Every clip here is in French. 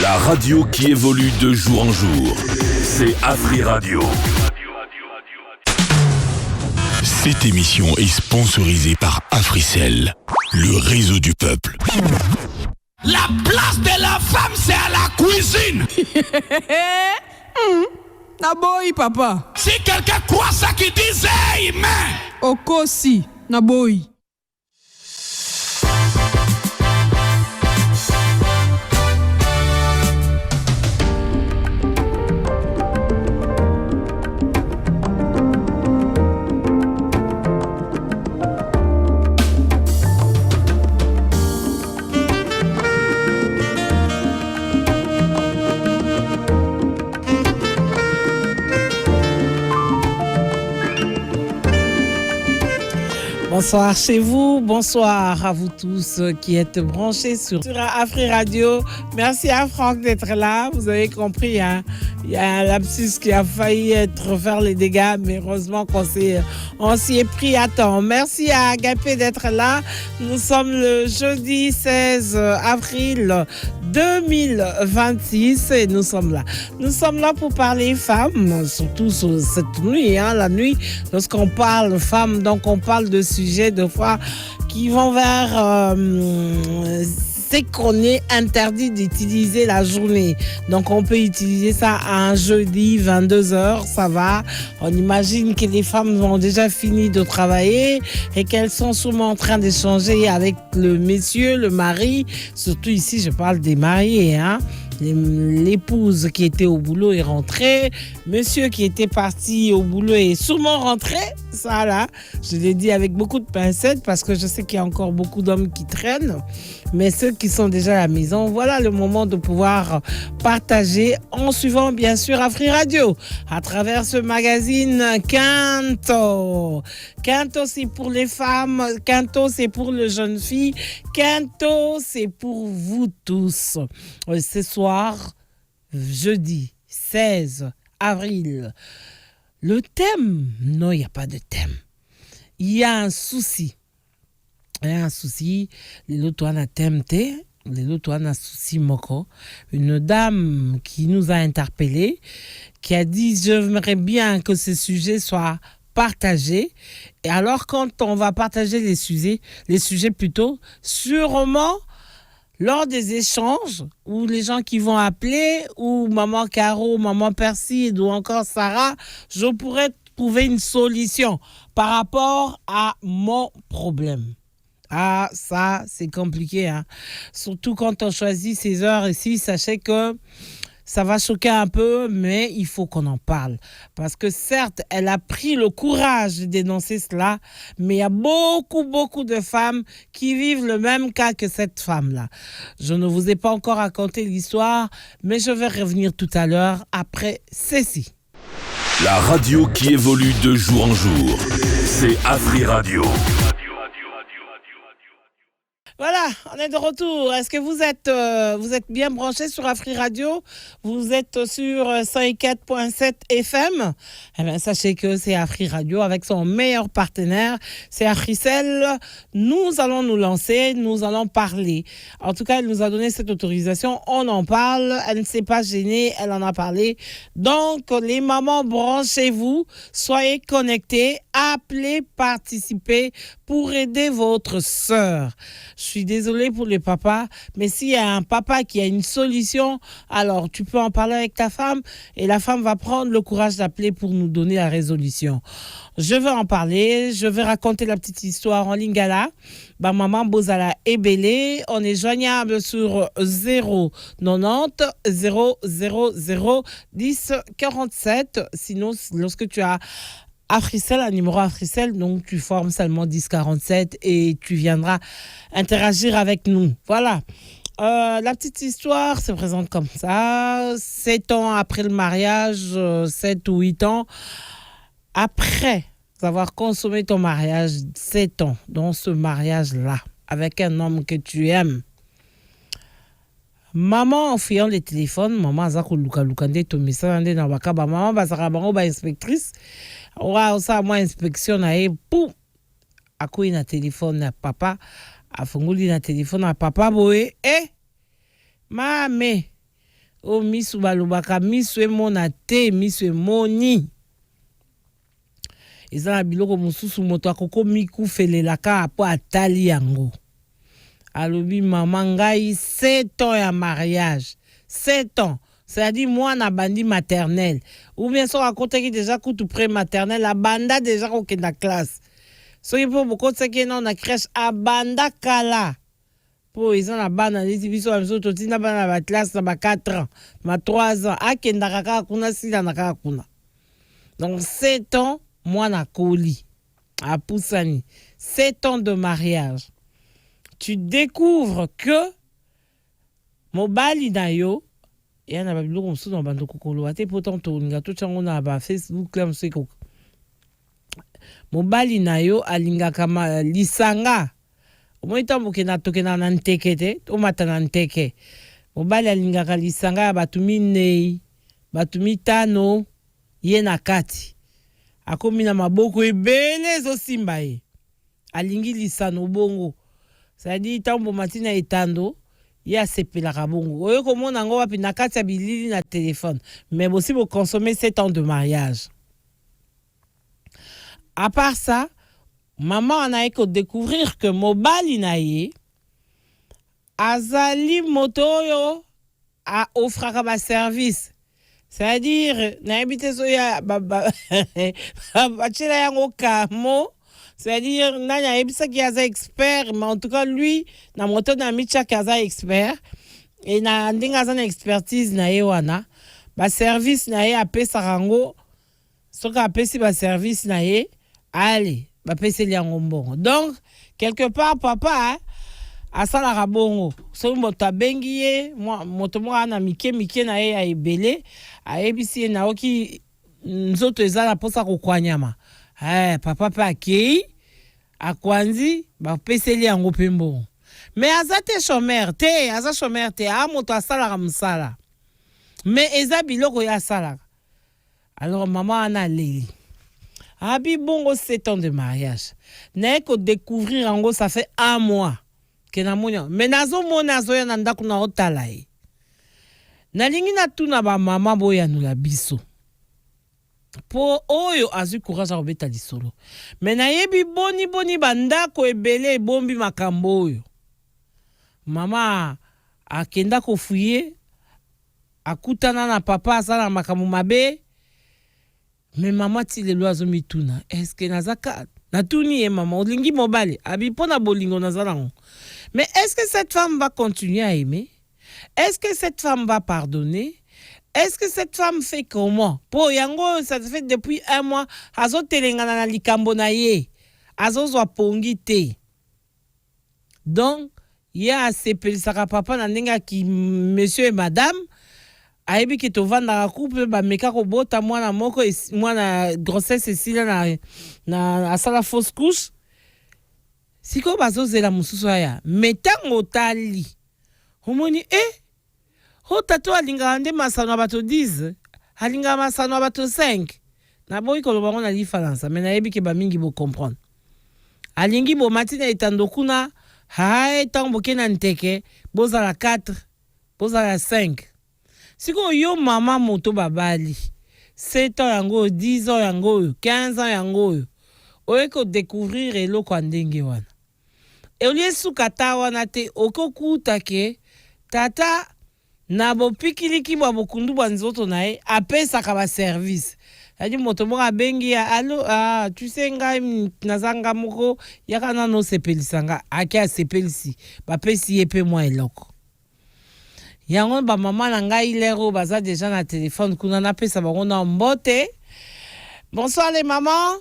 La radio qui évolue de jour en jour. C'est Afri Radio. Cette émission est sponsorisée par Africell, le réseau du peuple. La place de la femme, c'est à la cuisine. Naboy, papa. Si quelqu'un croit ça qui dit, hey, man. Okosi, Naboy. Bonsoir chez vous, bonsoir à vous tous qui êtes branchés sur Afri Radio. Merci à Franck d'être là, vous avez compris, hein? Il y a un lapsus qui a failli faire les dégâts, mais heureusement qu'on s'y est pris à temps. Merci à Agapé d'être là. Nous sommes le jeudi 16 avril 2026 et nous sommes là. Nous sommes là pour parler femmes, surtout cette nuit, hein, la nuit, lorsqu'on parle femmes, donc on parle de sujets de fois qui vont vers c'est qu'on est interdit d'utiliser la journée. Donc on peut utiliser ça un jeudi 22h, ça va. On imagine que les femmes ont déjà fini de travailler et qu'elles sont sûrement en train d'échanger avec le monsieur, le mari. Surtout ici, je parle des mariés, hein. L'épouse qui était au boulot est rentrée, monsieur qui était parti au boulot est sûrement rentré. Ça là, je l'ai dit avec beaucoup de pincettes parce que je sais qu'il y a encore beaucoup d'hommes qui traînent. Mais ceux qui sont déjà à la maison, voilà le moment de pouvoir partager en suivant bien sûr Afri Radio à travers ce magazine Quinto. Quinto, c'est pour les femmes, Quinto, c'est pour les jeunes filles, Quinto, c'est pour vous tous. Ce soir, jeudi 16 avril, le thème, non, il n'y a pas de thème. Il y a un souci. Il y a un souci, l'autoana temte, l'autoana souci moko. Une dame qui nous a interpellés, qui a dit j'aimerais bien que ce sujet soit partagé. Et alors quand on va partager les sujets plutôt, sûrement lors des échanges où les gens qui vont appeler, ou maman Caro, maman Perside ou encore Sarah, je pourrais trouver une solution par rapport à mon problème. Ah, ça, c'est compliqué, hein. Surtout quand on choisit ces heures ici, sachez que ça va choquer un peu, mais il faut qu'on en parle. Parce que certes, elle a pris le courage de dénoncer cela, mais il y a beaucoup de femmes qui vivent le même cas que cette femme-là. Je ne vous ai pas encore raconté l'histoire, mais je vais revenir tout à l'heure après ceci. La radio qui évolue de jour en jour. C'est Afri Radio. Voilà, on est de retour. Est-ce que vous êtes bien branchés sur Afri Radio? Vous êtes sur 104.7 FM? Eh bien, sachez que c'est Afri Radio avec son meilleur partenaire, c'est Africell. Nous allons nous lancer, nous allons parler. En tout cas, elle nous a donné cette autorisation. On en parle. Elle ne s'est pas gênée, elle en a parlé. Donc, les mamans, branchez-vous, soyez connectés, appelez, participez pour aider votre sœur. Je suis désolée pour les papas, mais s'il y a un papa qui a une solution, alors tu peux en parler avec ta femme et la femme va prendre le courage d'appeler pour nous donner la résolution. Je vais en parler, je vais raconter la petite histoire en lingala. Maman Bozala Ebele, on est joignable sur 090 000 10 47. Sinon, lorsque tu as Africell, un numéro Africell, donc tu formes seulement 1047 et tu viendras interagir avec nous. Voilà. La petite histoire se présente comme ça. 7 ans après le mariage, 7 ou 8 ans, après avoir consommé ton mariage, 7 ans dans ce mariage-là, avec un homme que tu aimes. Maman en fuyant le téléphone, maman azako luka lukande to misande na bakaba maman bazaka bango ba inspectrice. Ora osa moi inspection na e pou akui na téléphone na papa afunguli na téléphone na papa boye mame O misu balobaka misu emona te misu emoni. Eza na biloko mosusu moto akoko mikufelelaka po atali yango. Alobi maman ngai 7 ans ya mariage. 7 ans. C'est-à-dire moi na bandi maternelle. Ou bien so akotaki déjà kutu pré-maternelle, la banda déjà koke na classe. So il faut beaucoup de ce qui na crèche a banda kala. Po ils ont la banda les biso amso toti na bana ba classe na ba 4 ans, ma 3 ans. Akenda kaka kuna sila na kaka kuna. Donc 7 ans moi na koli. A Poussani. 7 ans de mariage. Tu découvres que mobali na yo et on a pas biloko mosusu na bando kokolo ate pourtant tolinga to chango na ba Facebook là mseko mobali na yo alingaka lisanga omoita mokena tokena na nteke te omata na nteke mobali alingaka lisanga ya batu minei batu mitano ye na kati akomi na maboko ebele ezosimba ye alingi lisano bongo c'est-à-dire tambo matina etando il y a sepelaka bongo. Oyo komona ngo wapi na kati ya bilili na téléphone. Mais aussi vous consommer 7 ans de mariage. À part ça, maman en a éco découvrir que mobali na ye azali motoyo a offraka ba service. C'est-à-dire na habité so ya bachela yango kamo. C'est-à-dire, nanya ebisa qui est expert, mais en tout cas, lui, na moto na micha qui est expert, et na ndinga zana expertise na ye wana, ba service na ye apé sarango, soka apé si ba service na ye, allez, ba pese li yango mbongo. Donc, quelque part, papa, asala rabongo, so moto abengi ye, moto mo ana mike na ye a ebele, a ebisi na oki, nzoto ezala posa kokwanyama. Papa pa akei akwanzi ba peseli yango pembo mais azate chômeur te aza chômeur te a moto asala musala mais eza biloko ya sala. Alors maman ana leli abi bongo 7 ans de mariage na ko découvrir yango ça fait 1 mois que na monya mais nazo mona zo ya ndako na otala ye nalingi na tuna ba mama boya nula biso po oyo azwi courage akobeta lisolo me nayebi boni bandako ebele ebombi makambo oyo mama akenda kofuye akutana na papa asala makambo mabe me mama ti lelo azomituna eske nazaka natuni ye mama olingi mobali abi mpona bolingo nazalango mais est-ce que cette femme va continuer à aimer? Est-ce que cette femme va pardonner? Est-ce que cette femme fait comment? Pour yango, ça fait depuis 1 mois. Azo telengana na likambo na ye. Azo zwa pongi te. Donc, il y a sepelisaka papa na ndenge ki monsieur et madame. Ayebi ki tovanda ka couple ba meka ko bota mwana moko mwana grossesse esila na asala fausse couche. Siko bazo zela mususu aya. Metango tali. Homoni ho tato alinga nde masano bato 10 alinga masano bato 5 na boyi koloba ngona différence mais na yebi ke ba mingi bo comprendre alingi bo matina etando kuna hae tambo kena nteke boza la 4 boza la 5 siko yo mama moto babali 7 ans yango 10 ans yango 15 ans yango oye ko découvrir eloko ndenge wana e olie sukata wana te okokuta ke tata na bopikiliki bwa bokundu bwa nzoto na ye apesaka ba service yadi moto moko abengi ya allo tu sais ngai nazanga moko yaka nano sepelisanga ake asepelisi bapesi ye pe mwa eloko yango ba mama na ngai lero baza déjà na téléphone kuna napesa bango na mbote. Bonsoir les mamans.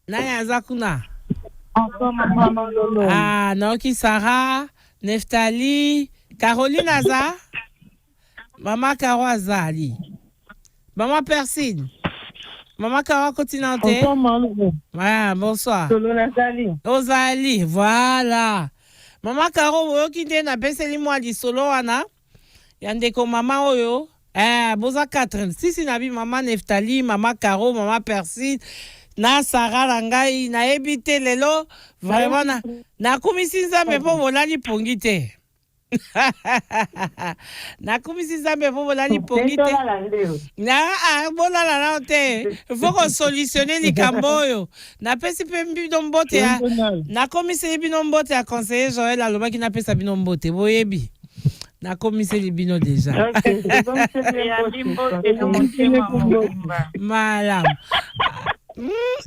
Naya aza kuna? Bonsoir maman Lolo. Naoki Sarah, Neftali, Caroline aza? Maman Caro azali. Maman Persine. Maman Caro continente. Bonsoir maman. Ouais, bonsoir. Lolo Nazali. Ozali, voilà. Maman Caro oyoki nde na peseli mwa lisolo wana. Yandeko mama oyo. Boza 4. Sisi nabi maman Neftali, maman Caro, maman Persine. Na Sarah langai na ebite lelo vraiment na komisi nzambe po bolali pongi te. nakumisi nzambe po bolali pongi te bolala nao te fo kosolutionne likambo oyo napesi mpe bino mbote ya nakomiseli bino mbote ya conseiller Joël alobaki napesa bino mbote boyebi nakomiseli bino deja malamu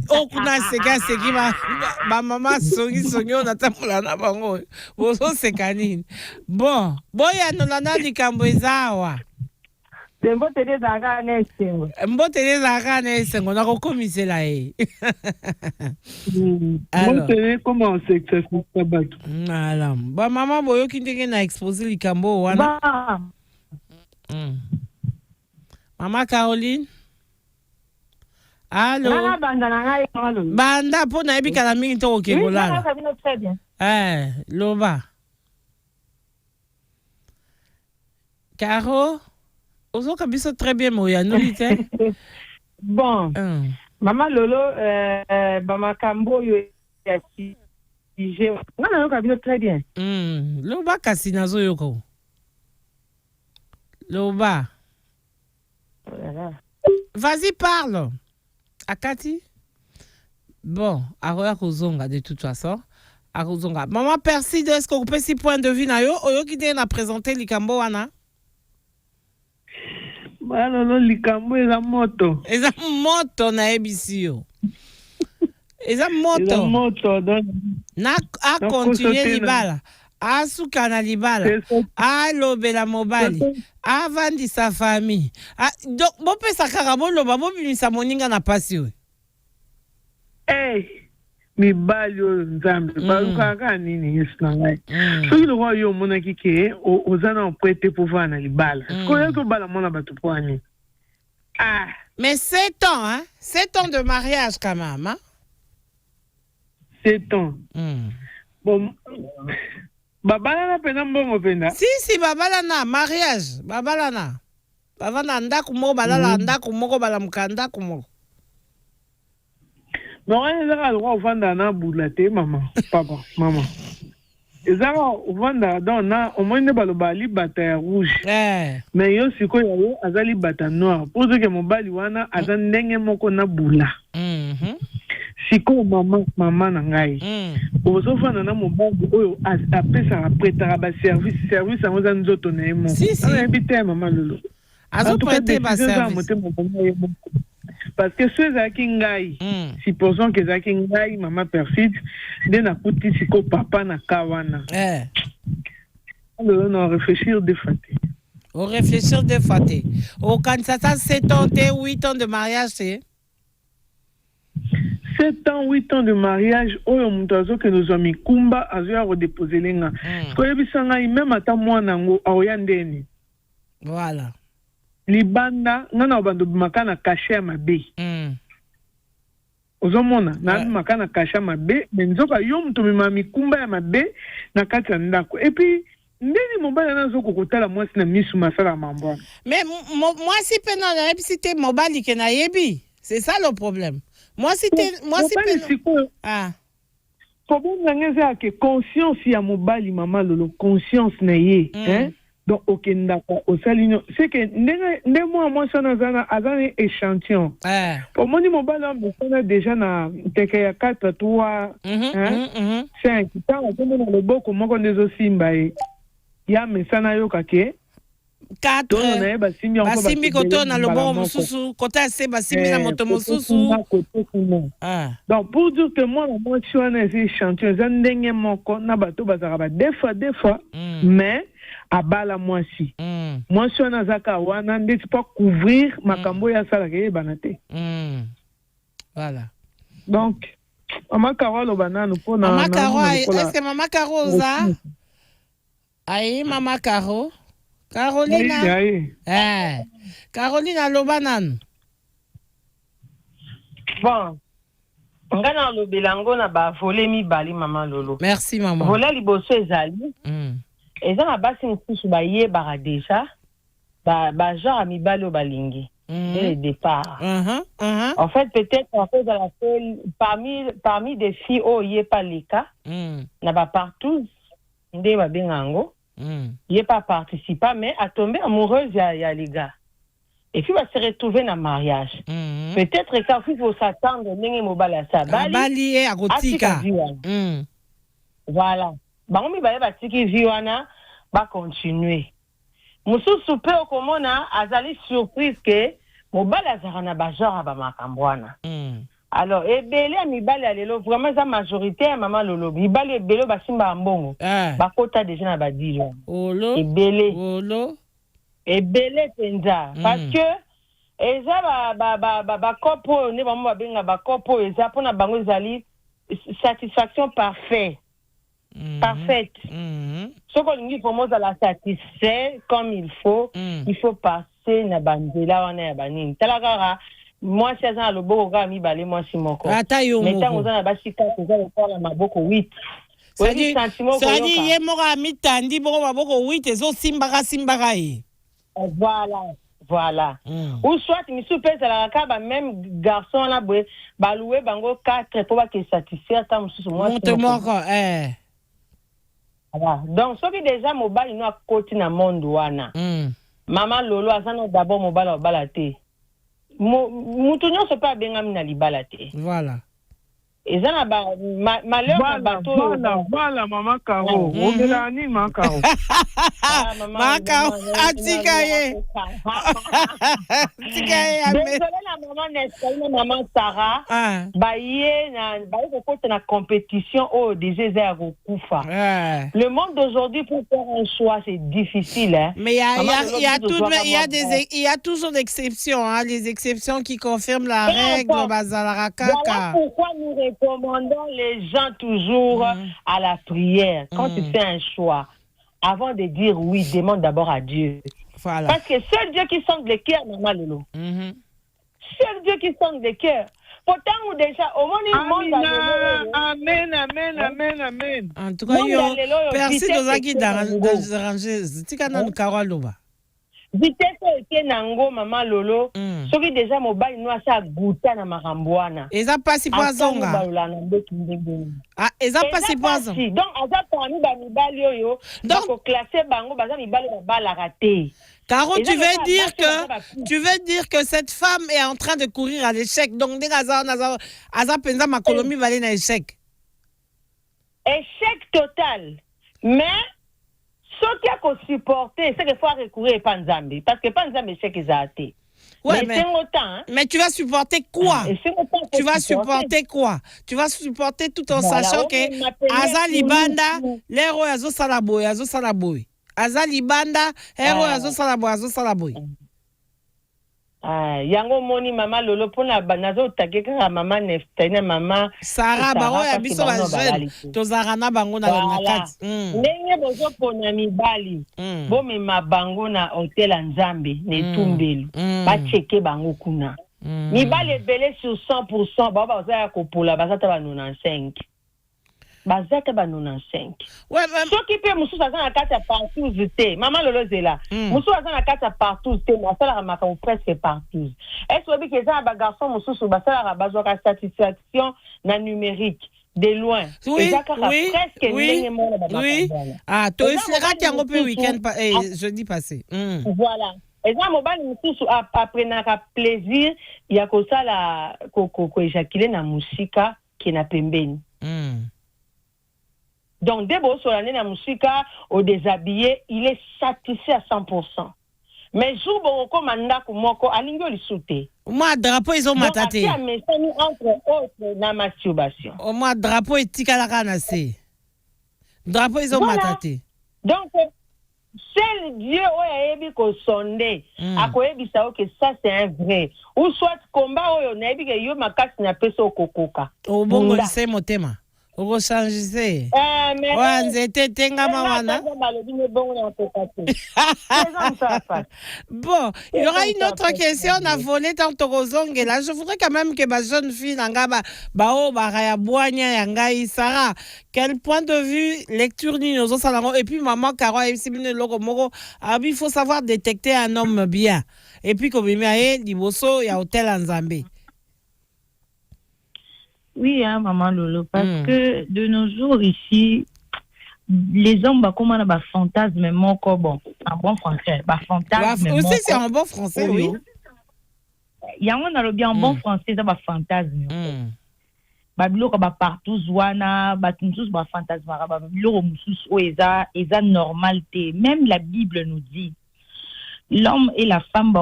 okuna seki bamama songi oyo natambola na bango bozoseka nini bon boyanola na likambo eza awa mboteli ezalaka na esengo nakokomisela ye malamu bamama boyoki ndenge na expose likambo wana mama Caroline Allô? Banda po na ebika na mingi to okekolala. Loba. Caro, ozo kabisa très bien moya nolite. Bon. Mama Lolo Mama Kambo yo ya si je. Ngana yo kabisa très bien. Loba kasi nazo yoko. Loba. Vas-y parle. Akati? Bon, aroya kozonga de toute façon. Akozonga. Maman Perside, est-ce qu'on peut si point de vue na yo? Oyo ki na présenter likambo wana? Balolo likambo eza moto. Eza moto na ebisi yo. Eza moto. Eza moto. Na a continuer libala. A suka na libala. A lobela mobali. A vandi sa famille. Donc, bon pesa kaka boloba bo bimisa moninga na pasi we. Mibali oyo nzambe balukaka nini yesu na ngai. Soki lokwa yo omonaki ke oza na prêté pouvoir na libala. Koyo tobala mona bato po ani. Mais 7 ans, hein? 7 ans de mariage quand même, hein? 7 ans. Bon. Babalana pena mbongo penda. Si babalana mariage, babalana. Bavana ndako moko balala ndako moko balamuka ndako moko. Non, ezaka lokwa ovanda na bula te mama, papa, mama. Ezaka ovanda donc na omoni baloba libata ya rouge. Mais yo sikoyo yo azali bata noir. Pour que mobali wana aza ndenge moko na bula. Siko mama na ngai. Ozofana na mobali oyo apesa apretaka ba service yango za nzoto na yemo. Ana bité mama lolo. Azoprete ba service. Parce que ceux qui ngai, supposons que zaki ngai mama Perfide, de na kuti siko papa na kawana. Alors on réfléchir de faté. On réfléchir de faté. Au quand ça 7 ans, 8 ans de mariage c'est 7 ans, 8 ans de mariage, oyo mutazo que nos amis kumba azoya redéposer lenga. Ko yebisanga même ata mwana ngo aoya ndeni. Voilà. Libanda ngana obando makana caché mabe. Ozomona na makana caché mabe, menzoka yo mtu mimami kumba ya mabe na kati ya ndako. Et puis ndeni mobali nazo kokotala mwasi na misu masala mambo. Mais mwasi pena na ebisite mobali ke na yebi. C'est ça le problème. Moi si problème nangeza ke conscience ya mobali mama lolo conscience na ye hein donc okendaka osalino c'est que ndemo moi sana zana azana échantillon pour moni mobali on déjà na teke ya 4 3 5 tant on na loboko moko ndezo simba ya mesana yo kake 4 basimbi koto na loboko mosusu kota se basimbi na moto mosusu. Donc pour dire que moi je suis un échantillon ndenge moko na bato bazaka des fois mais abala moi si moi je suis na zaka wana ndeti pas couvrir makambo ya sala ke banate. Voilà. Donc mama Carole banano pour na mama Carole est-ce que mama Carole za ayi mama Carole Carolina. Carolina Lobanan. Bon. Ngana lobelango na ba volé mi bali mama lolo. Merci maman. Volé liboso ezali. Eza na basi nkusu ba ye bara déjà. Ba genre mi balo balingi. Dès le départ. En fait peut-être en fait dans la seule parmi des filles oh yé pas les cas. Na ba partout ndé ba bengango. Il n'est pas participé, mais a tombé amoureuse, il y a les gars. Et puis, il va se retrouver dans le mariage. Peut-être qu'il faut s'attendre à ça. Bali et Agotika. Voilà. Bangomi ba yeba tiki viwana ba continuer. Musu soupe au komona azali surprise que mobala azarana ba genre ba makambwana. Alors ebele mibali alelo vraiment za majorité maman lolo mibali ebele ba simba mbongo. Ba kota déjà na ba dilo. Olo. Ebele. Olo. Ebele penza parce que eza ba kopo ne ba mo ba benga ba kopo eza pona bango ezali satisfaction parfaite. Parfaite. Ce qu'on dit pour moi, ça la satisfait comme il faut passer na bandela wana ya banini. Talakara, moi, c'est ça le beau gars mi balé moi si mon corps. Mais tant on a basika, on a faire la maboko 8. Ça dit, yé mora mi tandi boko maboko 8 et zo simbara. Voilà. Ou soit, mi soupe ça la kaba même garçon là ba louer bango 4 pour pas qu'il satisfaire tant moi. Monte-moi Voilà. Donc, ce qui déjà mobile, il y a côté dans le monde. Maman Lolo, a d'abord mobile au balaté. Moutounion, c'est pas bien à l'ibalaté. Voilà. Et ça, malheur, voilà, maman Caro. On est là, ni maman Caro. Maman Caro, Atikaye. Désolé, la maman Nescaïne, maman Sarah. Baye, na compétition, le monde d'aujourd'hui, pour faire un choix, c'est difficile. Hein. Mais il y a toujours des exceptions, hein, les exceptions qui confirment la règle. Voilà pourquoi nous recommandons les gens toujours à la prière. Quand tu fais un choix, avant de dire oui, demande d'abord à Dieu. Voilà. Parce que seul Dieu qui sonde le cœur, maman Lolo. Seul Dieu qui sonde le cœur. Pourtant, nous déjà, au monde Amen. En tout cas, merci de qui déranger. C'est quand même Karaloba. Vitesse ke nango maman Lolo, soki déjà mobile no asa guta na marambwana. Eza pasi poisonga. Ah, eza pasi poison. Donc aza parmi ba mibali oyo, donc classer bango baza mibali ba la raté. Caro, tu veux dire que cette femme est en train de courir à l'échec. Donc dès aza penza makolomi balé na échec. Échec total. Mais ce qui a supporté, c'est qu'il faut recourir à Panzambi. Parce que Panzambi, c'est qu'ils ont été. Ouais, mais tu vas supporter quoi? Tu vas supporter quoi? Tu vas supporter tout en sachant que Aza Libanda, l'héros Azo Salaboy. Aza Libanda, héros Azo Salaboy. Yango moni mama Lolo pona banazo takeka mama Neftaina mama Sarah baro ya biso ba jeune tozarana bango na kati ndenge bozo pona mibali bo mema bango na hotel Nzambe ne tumbelu ba cheke bango kuna mibali ebele sur 100% ba baza ko pola bazata ba 95 bazata ba 95 ouais ce qui peut musu ça na kati partout zité maman Lolo zela musu ça na kati partout zité na sala maka presque partout est-ce que que ça ba garçon musu ba sala ba zoka satisfaction na numérique de loin oui presque oui ah toi c'est qui un peu week-end jeudi passé voilà et ça mobile musu après na plaisir il y a comme ça la ko éjaculer na musika qui na pembeni Donc, dès que sur l'année na musika au déshabillé, il est satisfait à 100%. Mais jour bon manda kumoko alingo li souté. Moi drapeau ils ont mataté. Donc, mais ça nous entre autres na masturbation. Au moins drapeau et tikala kanase. Drapeau ils ont mataté. Donc seul Dieu oya yebi ko sondé akoyebi sa que ça c'est un vrai. Ou soit combat oyo na yebi ke yo makasi na peso kokoka. Au bongo c'est motema. Oko changise. Nzete tenga mawana. Bon, il y aura une autre question à voler tant là. Je voudrais quand même que ma jeune fille Nangaba Bao Baraya Boanya Yangai Sarah, quel point de vue lecture ni nos salons et puis maman Caro et Sibine Logo Moro, il faut savoir détecter un homme bien. Et puis comme il y a Liboso, il y a hôtel Nzambe. Oui, hein, maman Lolo, parce que de nos jours ici, les hommes, comment on a fantasme, mais bon, en bon français, fantasme. Aussi, c'est en bon français, oui. Il y a un bien en bon français, c'est un fantasme. Biloko partout zwana tous fantasme biloko mususu eza normalité. Même la Bible nous dit l'homme et la femme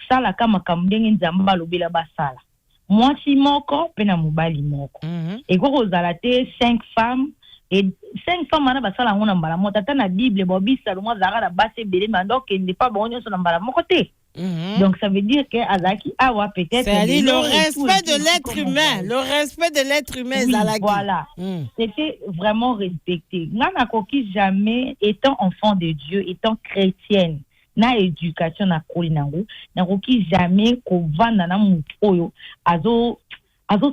sala kama kamdenge nzamba lobela basala mwasi moko pena mobali moko et ko zala te 5 femmes et 5 femmes na basala ngona mbala mota ta na Bible bobisa lo zara na base belé mandok n'est pas bon nyonso na mbala moko te. Donc ça veut dire que Azaki Awa peut-être c'est le respect de l'être humain, le respect de l'être humain. Oui, voilà. C'était vraiment respecté. Nana koki jamais étant enfant de Dieu, étant chrétienne, na éducation na kolinango, na koki jamais ko vanda na mutu oyo azo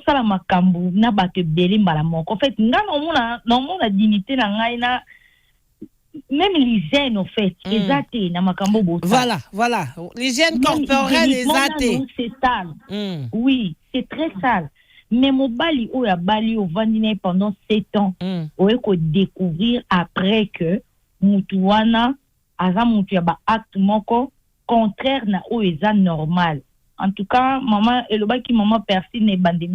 sala makambu na bato belé mbala moko. En fait, ngana na dignité na ngai na même l'hygiène, en fait, les athées, voilà. L'hygiène corporelle, les athées. C'est sale. Oui, c'est très sale. Mais mon bali, ou a bali au vandine pendant 7 ans, ou est découvrir après que Moutouana, Aza Moutouaba acte moko, contraire na ou eza normal. En tout cas, maman, et le baki maman personne n'est bandé.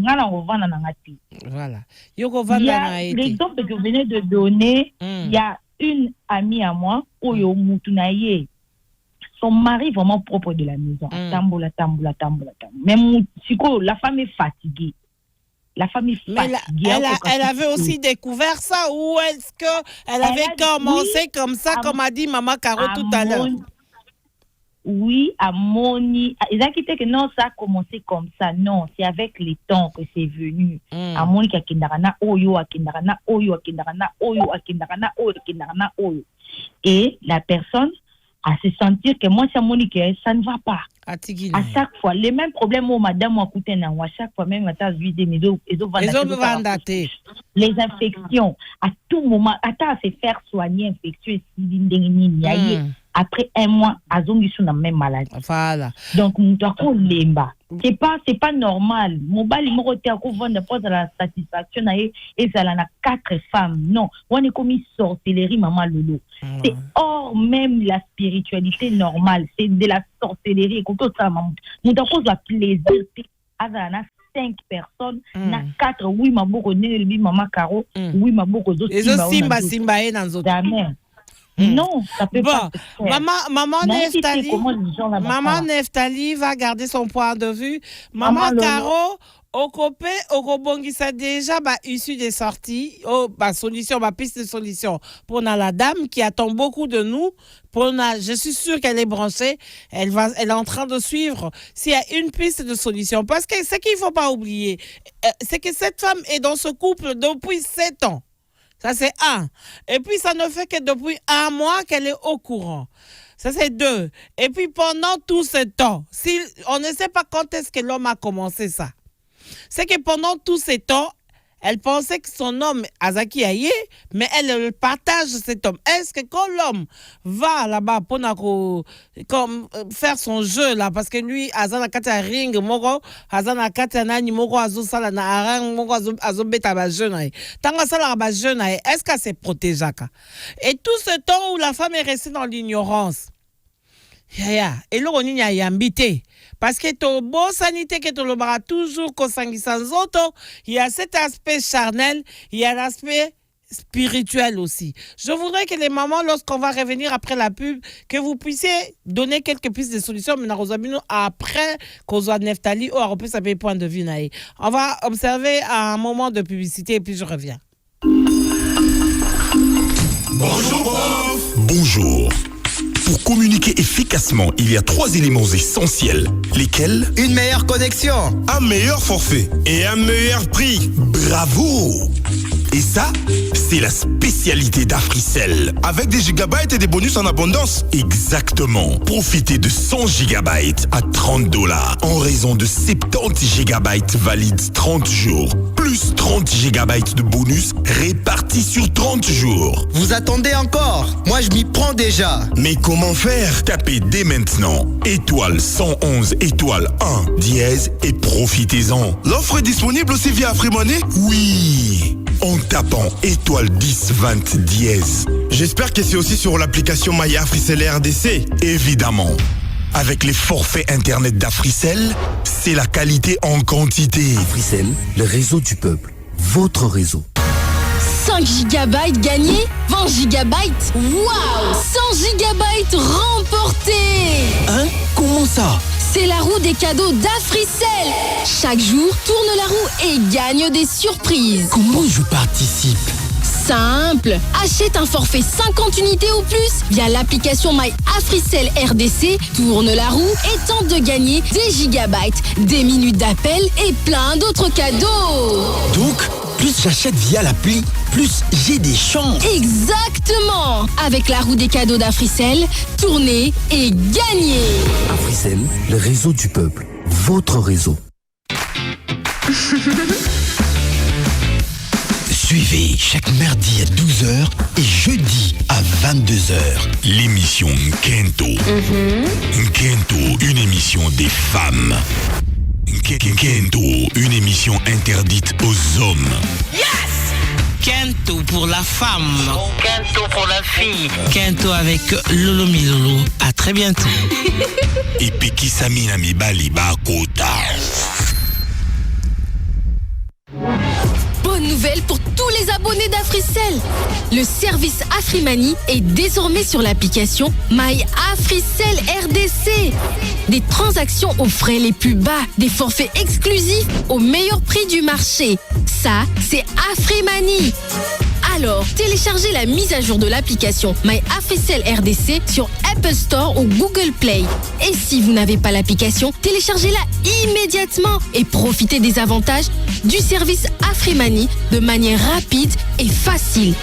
Voilà. L'exemple que vous venez de donner, il y a une amie à moi, Oyo Moutunaye, son mari vraiment propre de la maison. Tamboula. Mais la femme est fatiguée. Mais elle avait aussi découvert ça, ou est-ce qu'elle avait commencé comme ça, comme a dit Maman Caro tout à l'heure? Oui, à Moni. Ils ont quitté que non, ça a commencé comme ça. Non, c'est avec le temps que c'est venu. À Moni, qui a kindarana oyo, a kindarana oyo, a kindarana oyo, a kindarana oyo, a kindarana oyo. Et la personne a se sentir que moi, c'est Moni, ça ne va pas. À chaque fois, les mêmes problèmes où madame m'a coûté, à chaque fois, même à les infections, à tout moment, à se faire soigner, infectieux, après 1 mois, à zongi sur la même maladie. Voilà. Donc, nous devons lemba. C'est pas normal. Mon bali mo roté à vendre pas la satisfaction et ça na 4 femmes. Non, on est comme sorcellerie maman lolo. C'est hors même la spiritualité normale, c'est de la sorcellerie. Quand ça maman, nous devons avoir plaisir à 5 personnes, na 4 oui ma boko ne maman Caro, oui ma boko d'autres. Et simba et dans autres. Amen. Non, ça peut pas. Maman Neftali va garder son point de vue. Maman Caro, Okopé, Okobongisa déjà issu des sorties, solution, piste de solution pour la dame qui attend beaucoup de nous. Je suis sûre qu'elle est branchée. Elle est en train de suivre s'il y a une piste de solution. Parce que ce qu'il ne faut pas oublier, c'est que cette femme est dans ce couple depuis 7 ans. Ça, c'est 1. Et puis, ça ne fait que depuis 1 mois qu'elle est au courant. Ça, c'est 2. Et puis, pendant tout ce temps, on ne sait pas quand est-ce que l'homme a commencé ça. C'est que pendant tout ce temps, elle pensait que son homme, Azaki Aye, mais elle partage cet homme. Est-ce que quand l'homme va là-bas pour faire son jeu, là, parce que lui, Azana Kata ring, Moko, Azana Kata Nani, Moko, Azosala, Narang, Moko, Azobeta, Bajeune, Tanga Sala, Bajeune, est-ce qu'elle s'est protégée? Et tout ce temps où la femme est restée dans l'ignorance, et là, on y a invité. Parce que ton beau sanité que tu le toujours sans auto, il y a cet aspect charnel, il y a l'aspect spirituel aussi. Je voudrais que les mamans, lorsqu'on va revenir après la pub, que vous puissiez donner quelques pistes de solutions, mais après qu'on soit Neftali ou à repérer sa point de vue. On va observer un moment de publicité et puis je reviens. Bonjour, prof. Bonjour. Pour communiquer efficacement, il y a 3 éléments essentiels. Lesquels? Une meilleure connexion, un meilleur forfait et un meilleur prix. Bravo! Et ça, c'est la spécialité d'Africell. Avec des gigabytes et des bonus en abondance. Exactement. Profitez de 100 gigabytes à $30 en raison de 70 gigabytes valides 30 jours. Plus 30 gigabytes de bonus répartis sur 30 jours. Vous attendez encore? Moi, je m'y prends déjà. Mais comment faire? Tapez dès maintenant étoile 111 étoile 1 dièse et profitez-en. L'offre est disponible aussi via Free Money? Oui. en tapant étoile 10 20 dièse. J'espère que c'est aussi sur l'application My Africell RDC. Évidemment. Avec les forfaits internet d'Africell, c'est la qualité en quantité. Africell, le réseau du peuple. Votre réseau. 5 gigabytes gagnés, 20 gigabytes. Waouh, 100 gigabytes remportés. Hein? Comment ça? C'est la roue des cadeaux d'Africell. Chaque jour, tourne la roue et gagne des surprises. Comment je participe? Simple. Achète un forfait 50 unités ou plus via l'application My Africell RDC, tourne la roue et tente de gagner des gigabytes, des minutes d'appel et plein d'autres cadeaux. Donc, plus j'achète via l'appli, plus j'ai des chances. Exactement. Avec la roue des cadeaux d'Africell, tournez et gagnez. Africell, le réseau du peuple. Votre réseau. Suivez chaque mardi à 12h et jeudi à 22h. L'émission Nkento. Nkento, une émission des femmes. Nkento, une émission interdite aux hommes. Yes! Kento pour la femme. Kento pour la fille. Kento avec Lolo Milolo. À très bientôt. Et Pekisamina Mibali Bakota. Bonne nouvelle pour tous les abonnés d'Africell. Le service Afrimani est désormais sur l'application My Africell RDC. Des transactions aux frais les plus bas, des forfaits exclusifs au meilleur prix du marché. Ça, c'est Afrimani. Alors, téléchargez la mise à jour de l'application My Africell RDC sur Apple Store ou Google Play. Et si vous n'avez pas l'application, téléchargez-la immédiatement et profitez des avantages du service Afrimani de manière rapide et facile.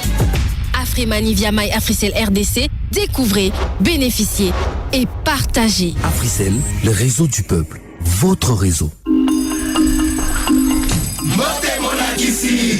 Afrimani via My Africell RDC, découvrez, bénéficiez et partagez. Africell, le réseau du peuple. Votre réseau.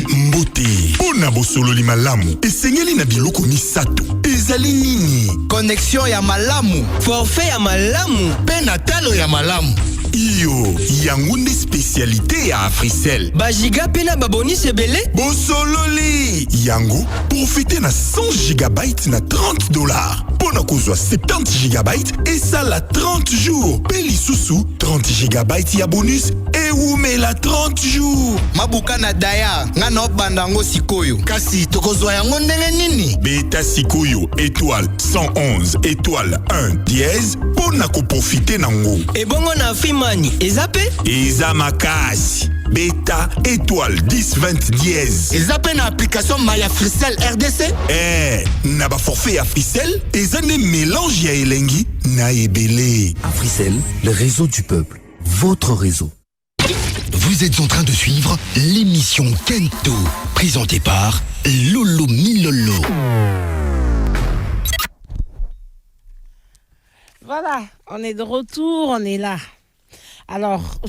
Mbote, pona bosololi malamu, esengeli na biloko misato, ezali nini? Connexion ya malamu, forfait ya malamu, pe na talo ya malamu. Iyo, yango nde spécialité ya Africell. Bajiga pe na baboni sebele? Bosololi, yango, profitez na 100 gigabytes na $30. Pona kozwa 70 gigabytes et ça la 30 jours. Peli susu 30 gigabytes ya bonus et oumela 30 jours. Mabuka na daya, nga na bandango sikoyo. Kasi tokozwa yango ndenge nini? Beta sikoyo étoile 111 étoile 1 dièse pona ko profiter nango. Et bongo na Afrimani, ezape? Eza makasi. Beta étoile 10 20 dièse. Ezape na application My Africell RDC? Na ba forfait Africell, eza ne mélange ya elengi na ebele. Africell, le réseau du peuple. Votre réseau. Vous êtes en train de suivre l'émission Kento, présentée par Lolo Milolo. Voilà, on est de retour, on est là. Alors,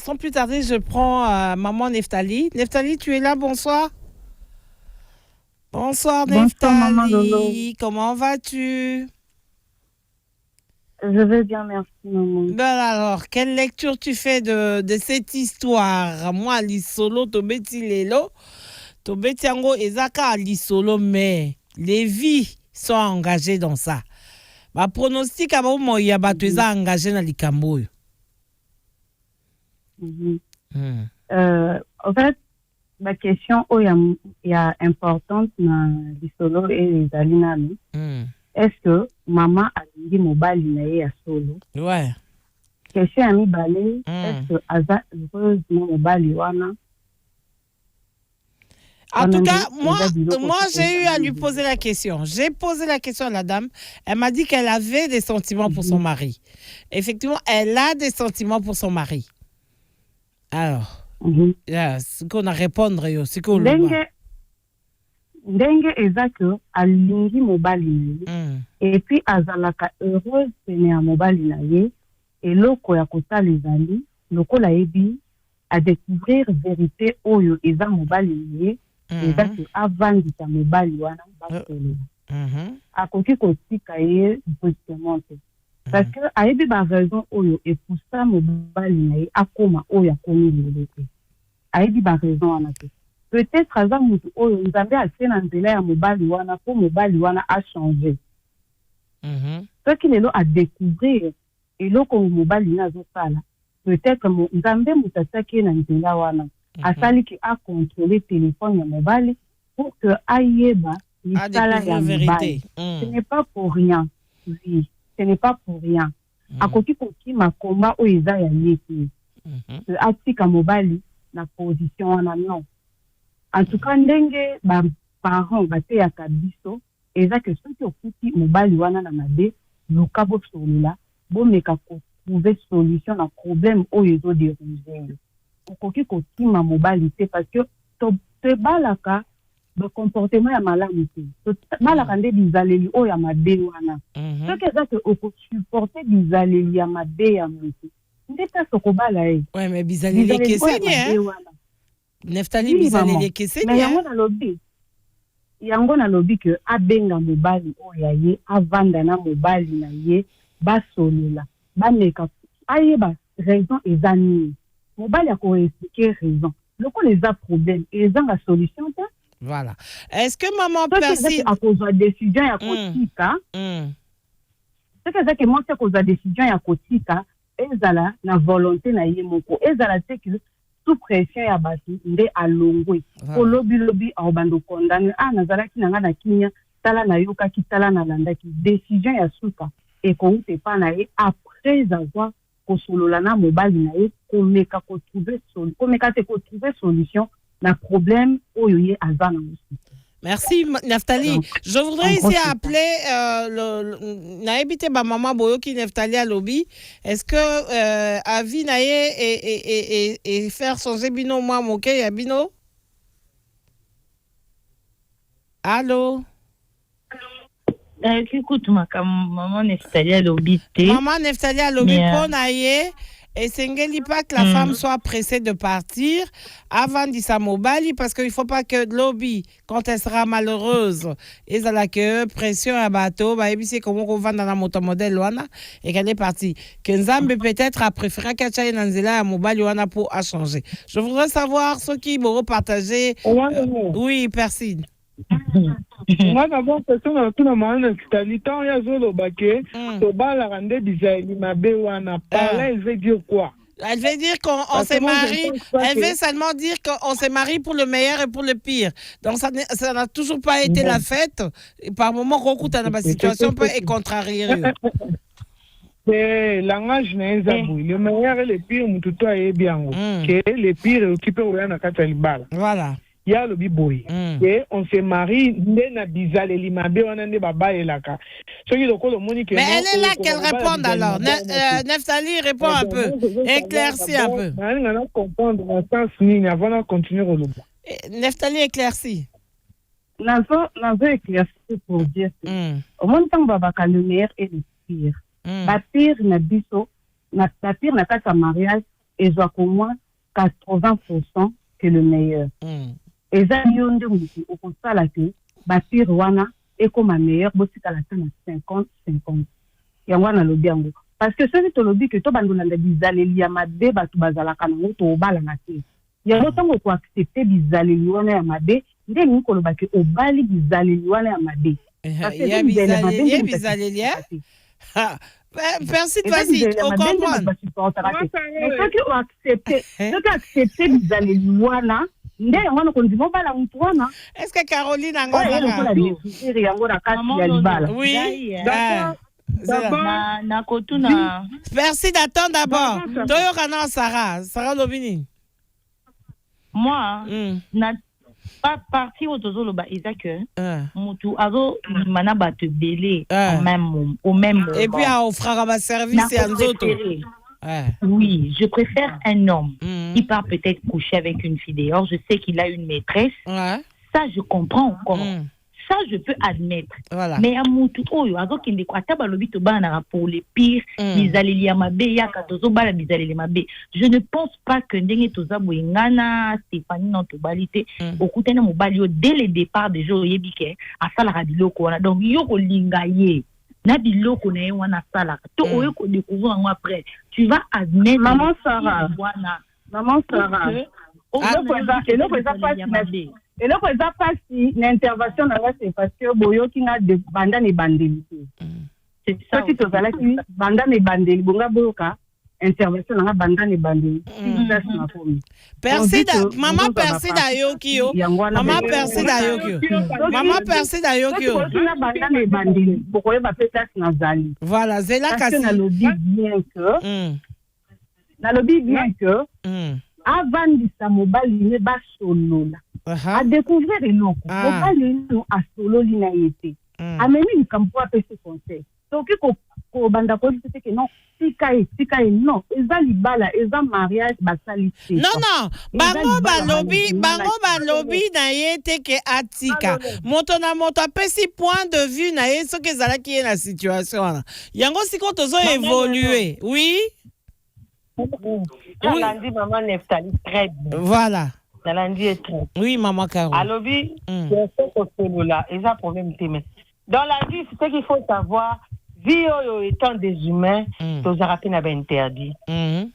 sans plus tarder, je prends maman Neftali. Neftali, tu es là, bonsoir. Bonsoir Neftali, maman Lolo. Comment vas-tu? Je vais bien, merci maman. Ben alors, quelle lecture tu fais de cette histoire? Moi, Lisolo, Tobeti Lelo, Tobeti Ango, Ezaka, Lisolo, mais les vies sont engagées dans ça. Ma pronostic, à moment, il y a engagé dans les Camboy. En fait, la question est importante dans Lisolo et les Alinami. Est-ce que maman a dit mobile nae à solo? Ouais. Question ami balé. Est-ce que Aza heureuse mobile wana? En tout cas, moi j'ai eu à lui poser la question. J'ai posé la question à la dame. Elle m'a dit qu'elle avait des sentiments pour son mari. Effectivement, elle a des sentiments pour son mari. Alors, ce qu'on a répondre, c'est qu'on ndenge eza que alingi mobali et puis azalaka heureuse pene ya mobali na ye eloko ya kosala ezali lokola yebi à découvrir vérité oyo eza mobali na ye eza que avandisa mobali wana basolola akoki kotika ye brusquement te parce que ayebi ba raison oyo epusa mobali na ye akoma oyo akomi lelo te ayebi ba raison wana te peut-être aza mutu oyo nzambe atie na nzela ya mobali wana po mobali wana a changé. Soki lelo a découvrir eloko mobali na azosala, peut-être nzambe mutu atiaki ye na nzela wana asaliki a contrôler téléphone ya mobali pour que ayeba misala ya mobali. Ce n'est pas pour rien. Oui, ce n'est pas pour rien. Akoki kokima komba oyo eza ya ye te. Atika mobali na position wana non. En tout cas, ndenge ba parents bateyaka biso eza ke soki okuti mobali wana na mabe luka bosolola bomeka trouver solution na problème oyo ezoderange. Okoki kokima mobali te parce que tobalaka ba comportement ya malamu te. Tobalaka nde bizaleli oyo ya mabe wana. Soki eza ke okosupporter bizaleli ya mabe ya moto nde ta sokobala ye. Ouais, mais bizaleli keseni Neftali bizaleli keseni. Mais yango na lobi ke abenga mobali oyo ye avanda na mobali na ye basolola bameka ayeba raison eza nini. Mobali akoexpliquer raison. Loko les a problème ezanga solution ta. Voilà. Est-ce que maman Percy a cause décision ya kotika? C'est que ça que moi c'est cause décision ya kotika ezala na volonté na ye moko. Ezala te que sous pression ya basi nde alongwe. Ko lobi a bando condamné nazalaki nanga na kinya tala na yoka ki tala na landaki décision ya suka et ko ute pa na ye après avoir kosolola na mobali na ye komeka ko trouver solution na problème oyo ye azana aussi. Merci Neftali. Je voudrais ici appeler naebite ba maman boyoki Neftali à lobby. Est-ce que avi naye et faire changer bino moi moke ya bino? Allô? Écoute maman Neftali à lobby. Maman Neftali à lobby pour naye. Et c'est pas que la femme soit pressée de partir avant de sa mobile parce qu'il ne faut pas que lobby, quand elle sera malheureuse, et à la que pression à bateau, et c'est comment on va dans la motomodèle et qu'elle est partie. Que Nzambe peut-être a préféré qu'elle aille dans la mobile pour changer. Je voudrais savoir ce qui vont partager. Oui, Persine. Moi d'abord question na tout na maana kitalitan ya zolo bake to bala rande bizaeli mabe wana parler elle veut dire quoi? Elle veut dire qu'on s'est marié. Elle veut seulement dire qu'on s'est marié pour le meilleur et pour le pire. Donc ça n'a toujours pas été la fête. Et par moment qu'on dans la situation peut être contrariée. C'est langage na zabu. Le meilleur et le pire mututo est bien. Que le pire occupé ou na katalibala. Voilà. Il y a le biboy. Et on se marie, na bizale limabe on ande baba elaka. Mais elle est là qu'elle réponde alors. Neftali répond un peu. Éclaircis un peu. On va comprendre dans sens ni avant de continuer au lobo. Neftali éclaircis. Nazo éclairci pour dire que au moins tant babaka le meilleur et le pire. La pire na biso, la pire na kata mariage et doit au moins 80% que le meilleur. Et ça, yonde mutu okosala ke bapire wana ekoma meilleur bosikala na 50-50. Yango na lobi yango. Parce que soki tolobi ke to bandona na bizaleli ya mabe batu bazalaka nango to obala na te. Yango tango ko accepter bizaleli wana ya mabe, nde ni koloba ke obali bizaleli wana ya mabe. Parce que bizaleli Merci, vas-y, on comprend. Soki o accepter bizaleli wana est-ce que Caroline a oui. Merci d'attendre d'abord. Sarah Lobini. Moi, n'a pas parti au Tozoloba Isaac. Mutu azo manaba te belé au même moment. Et puis à offrir un service et un autre. Oui, je préfère un homme qui part peut-être coucher avec une fille dehors. Je sais qu'il a une maîtresse. Ça, je comprends encore. Ça, je peux admettre. Voilà. Mais à mon tout, pour les pires, je ne pense pas que Stéphanie Nantobalité, dès le départ des jours, à Salaradiloko, donc Yoko Lingaye. Na biloko na wana sala to oyeko découvrir moi après tu vas admettre maman Sarah eloko eza pasi na intervention na nga c'est parce que boyoki nga banda na ebandeli te soki tozalaki banda na ebandeli bonga boyoka intervention na nga banda na ebandeli mama Persida ayoki yo mama Persida ayoki yo na banda na ebandeli bokoyeba pe place nazali voilà zela kasi nalobi bien que avandisa mobali ne basolola adécouvrir eloko mobali no asololi na ye te amemi likambo apesi conseil soki kobanda koyebisa te ke non tika ye non eza libala eza mariage basali te non bango balobi na ye te ke atika moto na moto apesi point de vue na ye soki ezalaki ye na situation wana yango sikoyo tozo évoluer oui. Nalandi maman Neftali très bien. Voilà. Nalandi est très. Oui, maman Caro. Alobi, c'est ce là, ils ont problème témé. Dans la vie, c'est ce qu'il faut savoir. Vie étant des humains, tous les na interdit.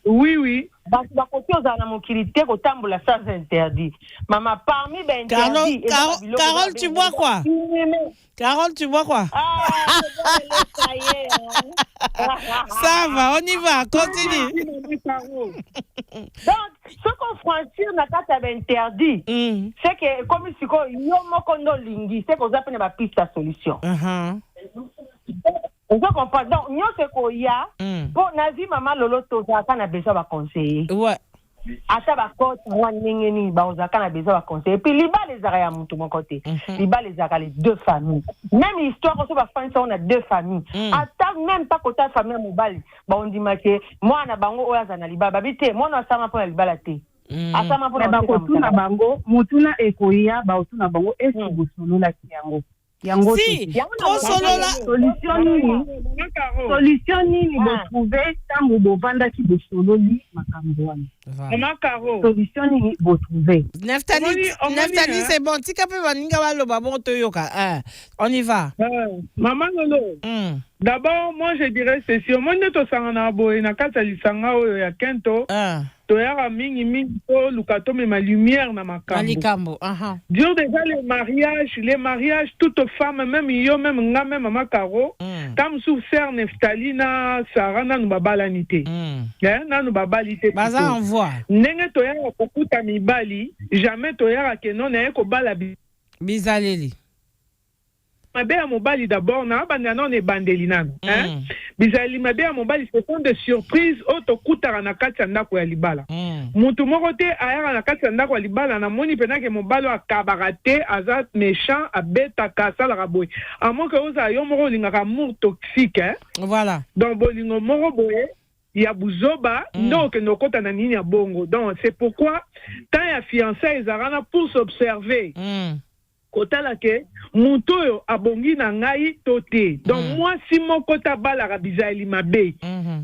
Oui. Parce que côté aux anamokilité au tambola ça c'est interdit. Maman parmi ben interdit. Carole, tu bois quoi? Carole, tu bois quoi? Ça va, on y va, continue. Donc, ce qu'on franchit na kata ben interdit, c'est que comme si ko yo moko no lingi, c'est qu'on appelle ma piste à solution. On comprend. Donc, nous, c'est qu'il y a, pour Nazi, maman, Lolo, Tozaka, n'a besoin de conseiller. Ouais. À ça, va côté, moi, Ningeni, Baozaka, n'a besoin de conseiller. Et puis, Liba, les Araya, mon tout mon côté. Liba, les Araya, les deux familles. Même l'histoire, on va faire ça, on a deux familles. À ça, même pas côté famille, mon bal. On dit, moi, on a bango, Oazana, Liba, babité, moi, on a ça, pour la Liba, la thé. À ça, ma pour la bango, Mutuna, Ekoya, Baotuna, bango, et Subusulu, la Kiango. Si, solution nini botrouver tango bovandaki bosololi makambo wana solution nini botrouver Neftali c'est bon tika pe baninga baloba bon toyoka on y va maman Lolo d'abord moi je dirais ceci au monde to sangana boye na kata lisanga oyo ya Kento toyaka mingi to lukato me ma lumière na makambo Dieu déjà les mariages toute femme même yo même nga même maman Caro tam sous ser Neftali na Sarana nu babalanité na nu babalité baza envoie ndenge toyaka kokuta mibali jamais toyaka ke non na ko bala bizaleli mabe ya mobali d'abord na banda non e bandeli nano bizali mabe ya mobali ce sont des surprises auto kutara na kati ya ndako ya libala mutu moko te ayaka na kati ya ndako ya libala na moni pena ke mobali akabaka te aza méchant abetaka asalaka boye amo ke oza yo moko olingaka amour toxique voilà donc bolingo moko boye ya buzoba donc nokota na nini ya bongo donc c'est pourquoi tant ya fiançailles ezalaka pour s'observer kotala ke mutoyo abongi na ngai tote donc moi si moko tabalaka bizali mabe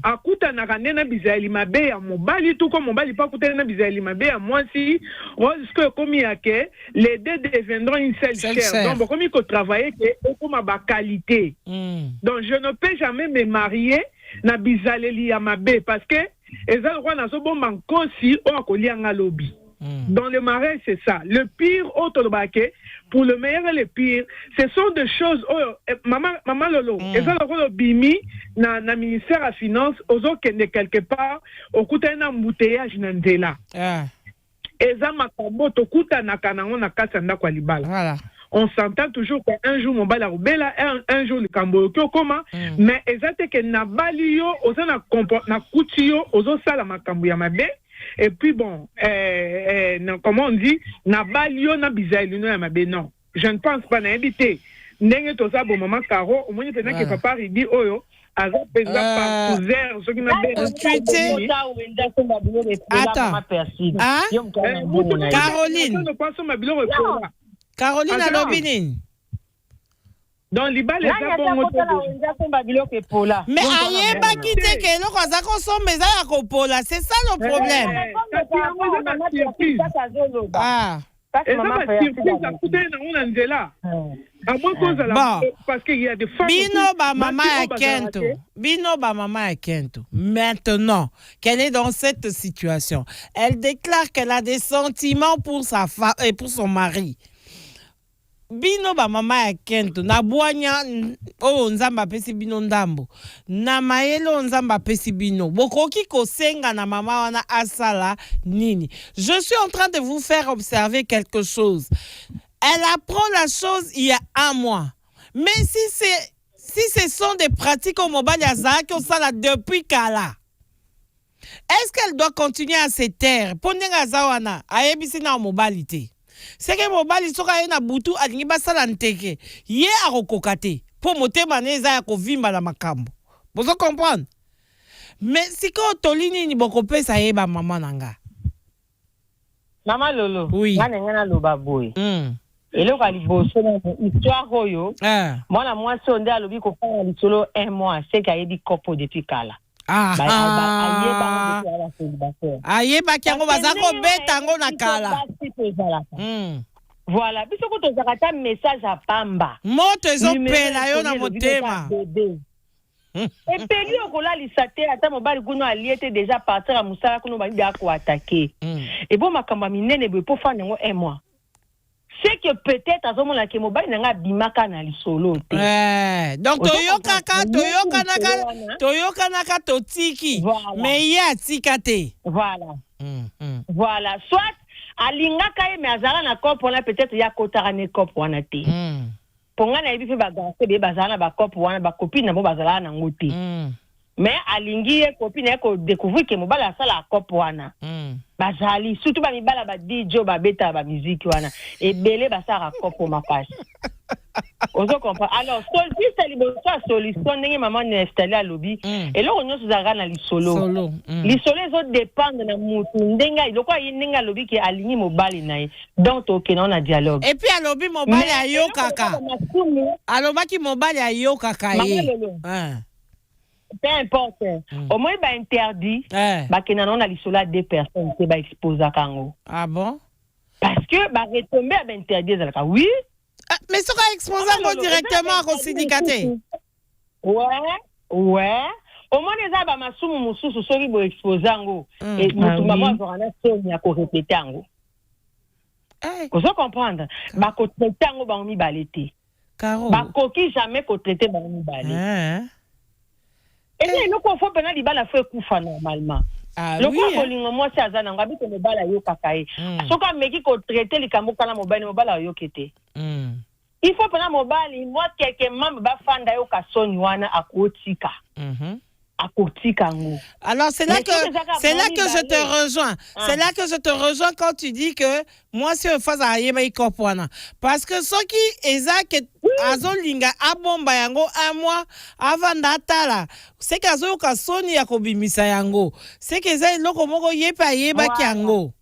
akuta na kanena bizali mabe ya mobali tout comme mobali pas kuta na bizali mabe ya moi si que comme ya ke les deux deviendront une seule chair donc comme il faut travailler que comme ba qualité donc je ne peux jamais me marier na bizaleli ya mabe parce que ezal roi na so bomba nkosi o akolia nga lobi. Dans le mariage, c'est ça. Le pire, pour le meilleur et le pire, ce sont des choses. Maman Lolo, et ça, le bimi, na ministère à finance, aux autres qui quelque part, au coup d'un embouteillage n'endela. Et ça, ma combo, au coup d'un akanango na kasanda kwa libala. Voilà. On s'entend toujours qu'un jour mon bal a roubela, un jour le cambo comment, mais exactement que na balio, aux na kutio, aux autres sala ma cambo ya mabe. Et puis bon, comment on dit, na balio na bizaïli no ya mabe non. Je ne pense pas na invité. N'enge to sa bon maman Caro, au moins il que papa il dit oyo. Attends. Caroline a l'opinion. Dans l'Iba, les mais aïe, pas quitter que l'on a consommé mes aïe à Copola, c'est ça le problème. Parce que maman parce qu'il y a des femmes. Bino ba maman est Kento. Maintenant qu'elle est dans cette situation, elle déclare qu'elle a des sentiments pour sa femme et pour son mari. Bino ba mama ya Kento na bwanya nzamba pesi bino ndambo na mayelo nzamba pesi bino bokoki kosenga na mama wana asala nini. Je suis en train de vous faire observer quelque chose. Elle apprend la chose il y a 1 mois, mais si ce sont des pratiques au mobile yazaki osala depuis kala, est-ce qu'elle doit continuer à se taire pondenga zawana ayebisi na mobilité? C'est que mobali soka na butu alingi basala nteke ye akokokate po motema neza ya kovimba na makambo. Bozo comprendre? Mais siko tolini ni bokopesa yeba mama nanga. Mama Lolo. Oui. Ngana loba boy. Eloko aliboso na histoire oyo. Mwana mwasi onde alobi ko fana litolo 1 mois c'est qu'il y a des couples depuis kala. Ayeba kiango bazako beta ngo na kala. Voilà, biso ko tozakata message à pamba. Moto ezopela yo na motema. Et peli okola lisate ata mobali kuno aliete déjà partir à musala kuno bali ba ko attaquer. Et bon makamba minene be po fana ngo 1 mois. C'est que peut-être à ce moment-là que mobile n'a bimaka na lisolo. Donc toyoka naka totiki mais ya tikate. Voilà. Voilà, soit alinga kaye mais azala na kopo na peut-être ya kotara ne kopo wana te. Ponga na ebi fe baganse be bazala ba kopo wana ba copine na bo bazala na ngoti. Mais alingi ye copine ko découvrir que mobile asala kopo wana. Bazali surtout ba mibala ba DJ ba beta ba musique wana et belé ba sara kopo makasi. Ozo comprend. Alors solution ndenge maman ne installé à lobby et là on nous zara na lisolo. Lisolo zo dépend na mutu ndenga iloko yindenga lobby ki aligni mobile na donc OK na on a dialogue. Et puis à lobby mobile ayo kaka. Alobaki mobile ayo kaka ye. Peu importe. Au moins, il interdit. Qu'il y a l'isole 2 personnes qui va exposer à Kango. Ah bon? Parce que, retomber à interdit. Oui. Mais ça va exposer directement au syndicaté. Ouais. Au moins, les gens vont m'assumer que ceux qui vont exposer à Kango. Et maman va répéter à Kango. Vous comprenez? Vous traitez à Kango, vous allez baléter. Vous ne jamais traiter à Kango. Et là, il faut que les balles fassent coup normalement. Le quoi que moi c'est azana ngabi que les balles yo kakaye. So ka meki ko traiter les kambo kana mobile yo kete. Il faut prendre mobile moi quelqu'un membre ba fanda yo ka soni wana akotika. Alors c'est là que je te rejoins. C'est là que je te rejoins quand tu dis que moi si on fait à yeba ikopwana parce que ceux qui ezak azolinga abomba yango 1 mois avant datala c'est que azo ka soni ya kobimisa yango c'est que za loko moko yeba yango.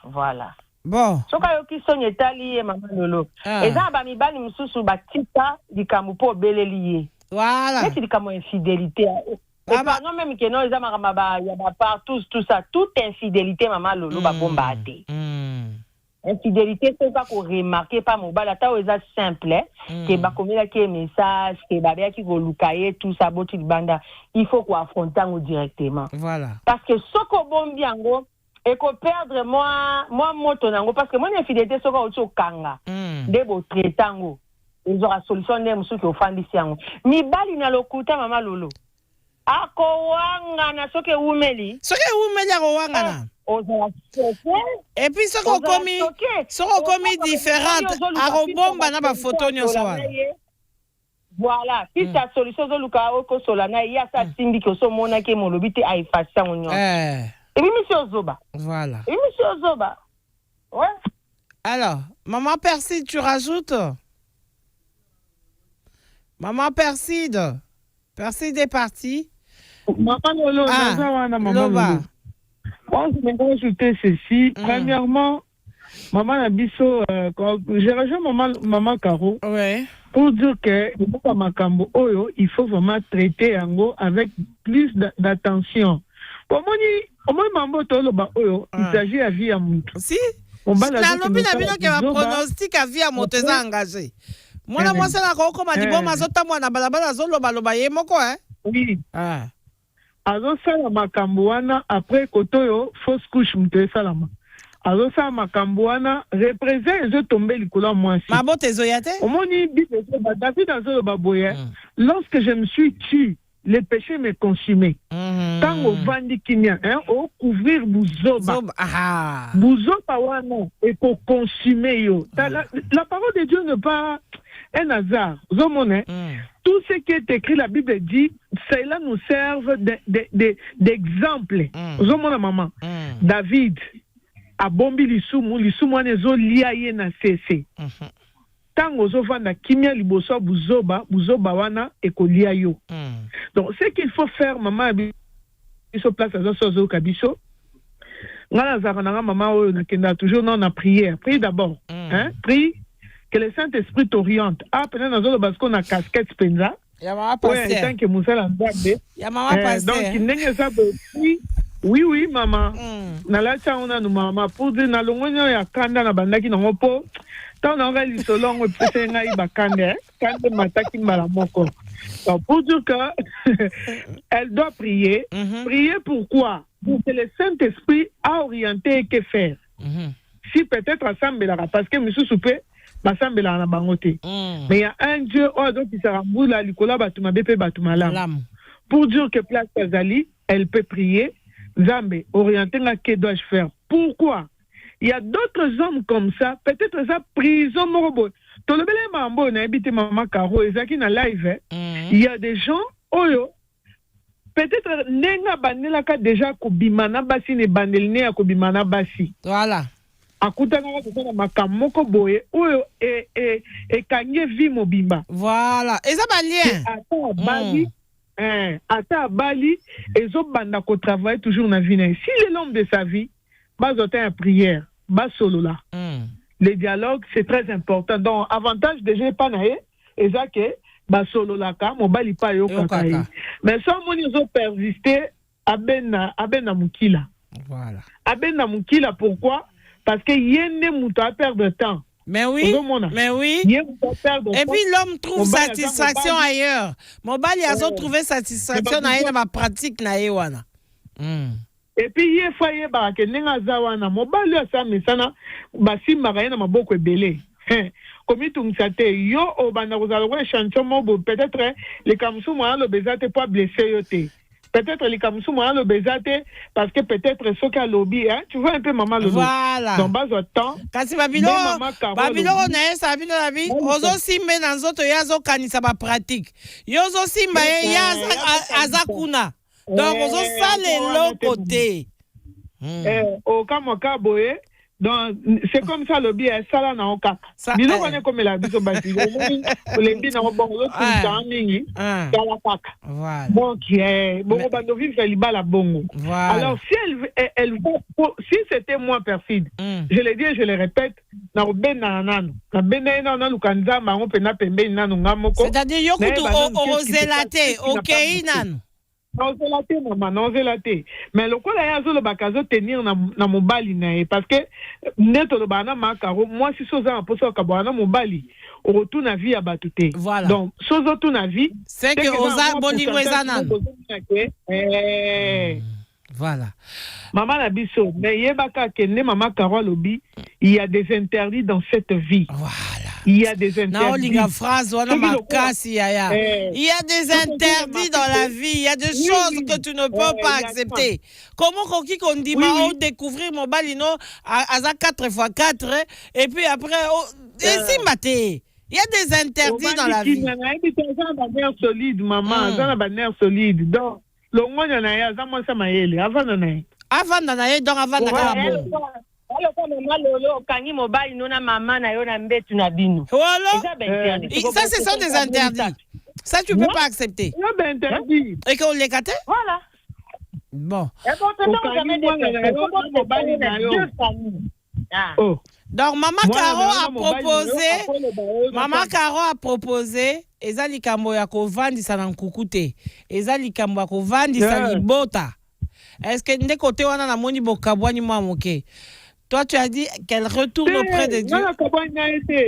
Voilà. Bon. Soka yo ki soni etali maman Lolo. Eza ba mibali mususu batita likambo po beleliye. Voilà. C'est comme infidélité. Non, même que non, il y a partout, tout ça. Toute infidélité, maman Lolo, va bombarder. Infidélité, c'est pas qu'on remarque pas mon bal, c'est simple. Que bah comme il y a des messages, que bah bien qui vont loucailler, tout ça, botti banda. Il faut qu'on affronte directement. Voilà. Parce que ce qu'on bombe bien, et qu'on perdre moi motonango, parce que mon infidélité, c'est qu'on au kanga. Des beaux traitango. Ils auront solution de monsieur qui offendent ici. Mi bali na lokuta mama Lolo. Ako wanga na soke umeli. Soke umeli ako wanga na. Et puis soko komi différente. Ako bomba na ba photo nyoso wana. Voilà. Si ta solution zo luka oko solana ya sa simbi ko so mona ke molobi te ai fasa onyo. Et puis monsieur Zoba. Voilà. Et monsieur Zoba. Ouais. Alors, maman Perside, tu rajoutes? Maman Perside est partie. Maman Lolo, maman Lolo. Moi, je vais ajouter ceci. Premièrement, maman Nabiso, j'ai rejoint maman Caro. Ouais. Pour dire que il faut vraiment traiter Yango avec plus d'attention. Pour moi, Au moins, maman, il s'agit à vie à mon. Si. La lobby n'a pas de pronostic à vie à mon engagé. Moi, moi, c'est la coco, m'a dit, bon, ma zota, moi, na balabala, zolo, balobaye, moko, hein? Oui. Azo salama kambuana, après, kotoyo, fausse couche, mte salama. Azo salama kambuana, représente, je tombé l'ikola, moi, si. Ma botte, zoyate? Au moins, David, azo, baboye, lorsque je me suis tué, les péchés me consumaient. Tant au vandi kimia, au couvrir bouzoba. Bouzoba wana, et pour consumer yo. La parole de Dieu n'est pas un hasard. Tout ce qui est écrit, la Bible dit, cela nous serve d'exemple. Zomona maman. David, a bombi l'isumu ane zo liaye na cessé. Tango zovanda kimia liboso buzoba wana ekolia yo. Donc ce qu'il faut faire maman biso place à zo kabiso. Ngala zarana maman o na kenda toujours non na prière. Prie d'abord, prie que le Saint-Esprit t'oriente. Ah peut-être dans zo parce qu'on a casquette penza. Ya mama passer. Ouais, tant que Moussa Landabé. Ya mama passer. Donc ndenge ça oui maman. Na la cha ona no maman pour dire na longonyo ya kanda na bandaki na ngopo. Tant on va lui solongo pese ngai bakande kande mataki mbala moko. Donc pour dire que elle doit prier. Prier pourquoi? Pour que le Saint-Esprit a orienté et que faire. Si peut-être assemblera parce que monsieur soupé basambela na bangote. Mais il y a un Dieu donc qui sera boula likola batuma bepe batuma lam. Pour dire que place Kazali, elle peut prier. Zambé, orienter là, que dois-je faire? Pourquoi? Il y a d'autres hommes comme ça, peut-être ça, prison morobo. Tolobele mambo na habité maman Caro, ezaki na live. Il y a des gens, oyo, peut-être nenga bandela ka déjà kobimana basi ne bandelne ya kobimana basi. Voilà. Akutana ka na makamoko boye, oyo e kanye vi mobimba. Voilà. Et ça va lien. Attends, bali. Ata Bali, et Zobanda ko travaille toujours dans la vie. Si l'homme de sa vie, bas une prière, bas solo là. Le dialogue, c'est très important. Donc, avantage déjà pas naé, et ça que bas solo là, mon bali pas yo kakaï. Mais ça, mon ils ont persisté à ben mukila. Voilà. À ben mukila, pourquoi? Parce que yene mouta à perdre de temps. Mais oui, mais oui. Et puis l'homme trouve satisfaction ailleurs. Mobali a trouvé satisfaction ailleurs dans ma pratique na wana. Et puis il faut y ba que nenga zawana mobali asa misana basimba na maboko ebele. Comme tu m'sate yo obana kozala ko chanson mobo peut-être les kamsu mo lo bezate pas blesser yote. Peut-être les kamsou moi le bezate parce que peut-être ce qu'a lobby tu vois un peu maman le voilà dans bas de temps kasi babilo na ça bino la vie ozo simbe na nzoto yazo kanisa ba pratique yozo simba ya azakuna donc ozo sale lo côté au kamoka boye. Donc, c'est comme ça, le bien, ça là, n'a pas. Bilo connaît comme la biso basi. Les bien, n'a pas bon, voilà. Donc, bon, bandovi fait liba la bongo. Alors, si elle si c'était moi perfide, je le dis et je le répète, na ben nanan, na ben nanan lukanza, ma on peut na pembe nanu ngamoko. C'est-à-dire, yokutu ozelate, ok nan. Non, c'est la thé. Mais le coup, là, il y a le bakazo tenir na mobali na parce que neto le bana makaro moi si soza un peu ça kabana mobali au retour na vie à batute. Voilà. Donc soza tout na vie c'est que oza bolingo ezanan. Voilà. Maman la biso, mais yebaka kenne maman Caro lobi, il y a des interdits dans cette vie. Voilà. Il y a des interdits. Il y a des interdits dans la vie. Il y a des choses que tu ne peux pas accepter. Comment qu'on dit découvrir mon balino à 4x4 et puis après il y a des interdits dans la vie. Il y a une bannière solide, maman. Il y a une bannière solide. Donc, le monde y en a avant ça, ce sont des interdits. Ça, tu ne peux pas accepter. Et qu'on les gâte? Voilà. Bon. Donc, Maman Caro a proposé, ezali kambo ya kovandisa na nkukute. Ezali kambo ya kovandisa libota. Est-ce que de côté on a moni bokabwani moi moké? Toi tu as dit qu'elle retourne auprès de Dieu.